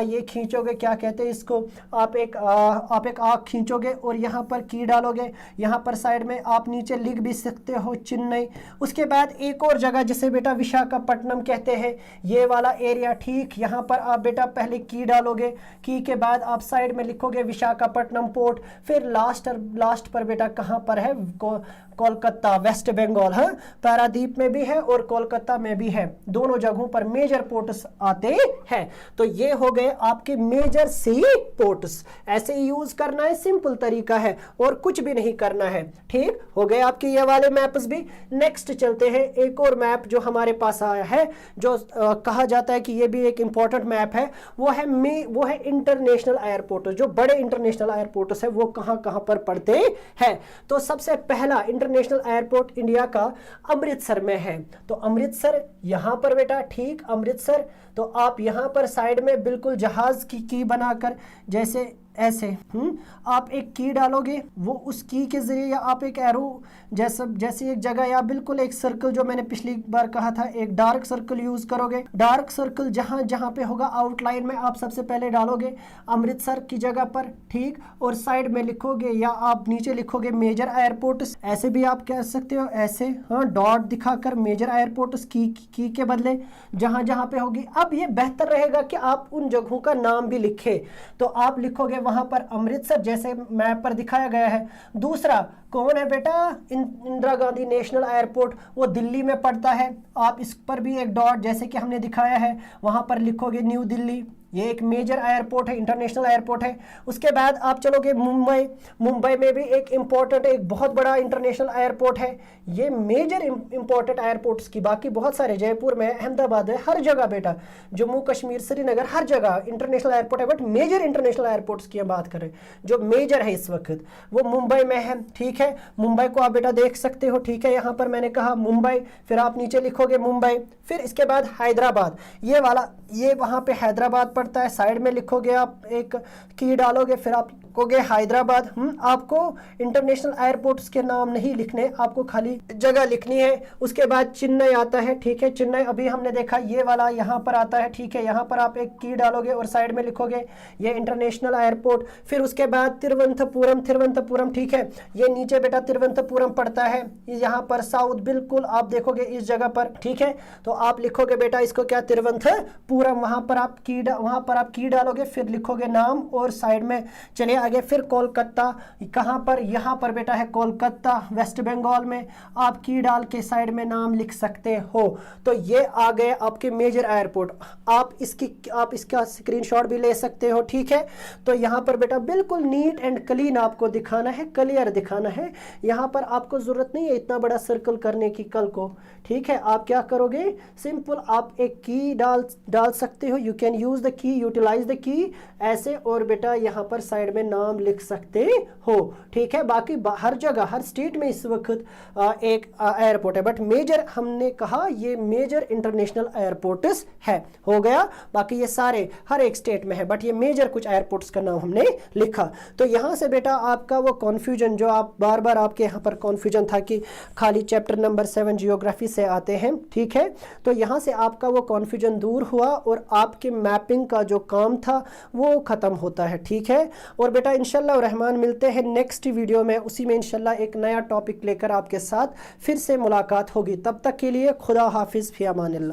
ये खींचोगे, क्या कहते हैं इसको, आप एक आँख खींचोगे और यहाँ पर की डालोगे, यहाँ पर साइड में आप नीचे लिख भी सकते हो चेन्नई। उसके बाद एक और जगह जिसे बेटा विशाखापट्टनम कहते हैं, ये वाला एरिया, ठीक, यहाँ पर आप बेटा पहले की डालोगे, की के बाद आप साइड में लिखोगे विशाखापट्टनम पोर्ट। फिर लास्ट पर बेटा कहाँ पर है, कोलकाता, वेस्ट बंगाल, हाँ, पारादीप में भी है और कोलकाता में भी है, दोनों जगहों पर मेजर पोर्ट्स आते हैं। तो ये हो गए आपके मेजर सी पोर्ट्स, ऐसे यूज करना है, सिंपल तरीका है और कुछ भी नहीं करना है, ठीक हो गए आपके ये वाले मैप्स भी। नेक्स्ट चलते हैं, एक और मैप जो हमारे पास आया है, जो कहा जाता है कि ये भी एक इंपॉर्टेंट मैप है, वो है इंटरनेशनल एयरपोर्ट, जो बड़े इंटरनेशनल एयरपोर्ट्स है वो कहां कहां पर पड़ते हैं। तो सबसे पहला इंटरनेशनल एयरपोर्ट इंडिया का अमृतसर में है, तो अमृतसर यहां पर बेटा, ठीक, अमृतसर, तो आप यहां पर साइड में बिल्कुल जहाज की बनाकर जैसे ऐसे आप एक की डालोगे, वो उस की के जरिए या आप एक एरो जैसे एक जगह या बिल्कुल एक सर्कल, जो मैंने पिछली बार कहा था, एक डार्क सर्कल यूज करोगे। डार्क सर्कल जहां जहां पे होगा आउटलाइन में आप सबसे पहले डालोगे अमृतसर की जगह पर, ठीक, और साइड में लिखोगे या आप नीचे लिखोगे मेजर एयरपोर्ट्स, ऐसे भी आप कह सकते हो, ऐसे, हाँ, डॉट दिखाकर मेजर एयरपोर्ट्स की के बदले जहां जहां पे होगी। अब ये बेहतर रहेगा कि आप उन जगहों का नाम भी लिखे, तो आप लिखोगे वहां पर अमृतसर जैसे मैप पर दिखाया गया है। दूसरा कौन है बेटा, इंदिरा गांधी नेशनल एयरपोर्ट, वो दिल्ली में पड़ता है, आप इस पर भी एक डॉट जैसे कि हमने दिखाया है वहां पर लिखोगे न्यू दिल्ली, ये एक मेजर एयरपोर्ट है, इंटरनेशनल एयरपोर्ट है। उसके बाद आप चलोगे मुंबई, मुंबई में भी एक इंपॉर्टेंट, एक बहुत बड़ा इंटरनेशनल एयरपोर्ट है, ये मेजर इंपॉर्टेंट एयरपोर्ट्स की, बाकी बहुत सारे, जयपुर में, अहमदाबाद है, हर जगह बेटा, जम्मू कश्मीर, श्रीनगर, हर जगह इंटरनेशनल एयरपोर्ट है, बट मेजर इंटरनेशनल एयरपोर्ट्स की हम बात करें, जो मेजर है इस वक्त वो मुंबई में है, ठीक है, मुंबई को आप बेटा देख सकते हो, ठीक है, यहाँ पर मैंने कहा मुंबई, फिर आप नीचे लिखोगे मुंबई। फिर इसके बाद हैदराबाद, ये वाला, ये वहाँ पे हैदराबाद पड़ता है, साइड में लिखोगे आप एक की डालोगे, फिर आप लिखोगे हैदराबाद। आपको इंटरनेशनल एयरपोर्ट्स के नाम नहीं लिखने, आपको खाली जगह लिखनी है। उसके बाद चेन्नई आता है, ठीक है, चेन्नई अभी हमने देखा ये वाला यहाँ पर आता है, ठीक है, यहाँ पर आप एक की डालोगे और साइड में लिखोगे ये इंटरनेशनल एयरपोर्ट। फिर उसके बाद तिरुवनंतपुरम, तिरुवनंतपुरम, ठीक है, ये नीचे बेटा तिरुवनंतपुरम पड़ता है, यहाँ पर साउथ बिल्कुल आप देखोगे इस जगह पर, ठीक है, तो आप लिखोगे बेटा इसको क्या, तिरुवनंतपुरम, वहां पर आप की डालोगे, फिर लिखोगे नाम और साइड में चलिए आगे। फिर कोलकाता, कहां पर, यहां पर बेटा है कोलकाता, वेस्ट बंगाल में, आप की डाल के साइड में नाम लिख सकते हो। तो ये आ गए आपके मेजर एयरपोर्ट, आप इसका स्क्रीनशॉट भी ले सकते हो, ठीक है। तो यहां पर बेटा बिल्कुल नीट एंड क्लीन आपको दिखाना है, क्लियर दिखाना है, यहां पर आपको जरूरत नहीं है इतना बड़ा सर्कल करने की कल को, ठीक है। आप क्या करोगे, सिंपल आप एक की डाल सकते हो, you can use the key, utilise the key, ऐसे, और बेटा यहाँ पर साइड में नाम लिख सकते हो, ठीक है। बाकी हर जगह हर स्टेट में इस वक्त एक एयरपोर्ट है, बट मेजर हमने कहा ये मेजर इंटरनेशनल एयरपोर्ट्स है, हो गया। बाकी ये सारे हर एक स्टेट में है, बट ये मेजर कुछ एयरपोर्ट्स का नाम हमने लिखा। तो यहाँ से बेटा आपका वो कॉन्फ्यूजन जो आप बार बार आपके यहाँ पर कॉन्फ्यूजन था कि खाली चैप्टर नंबर 7 जियोग्राफी से आते हैं, ठीक है, तो यहाँ से आपका वो कॉन्फ्यूजन दूर हुआ और आपके मैपिंग का जो काम था वो खत्म होता है, ठीक है। और बेटा इंशाल्लाह रहमान मिलते हैं नेक्स्ट वीडियो में, उसी में इंशाल्लाह एक नया टॉपिक लेकर आपके साथ फिर से मुलाकात होगी। तब तक के लिए खुदा हाफिज़, फी अमानिल्लाह।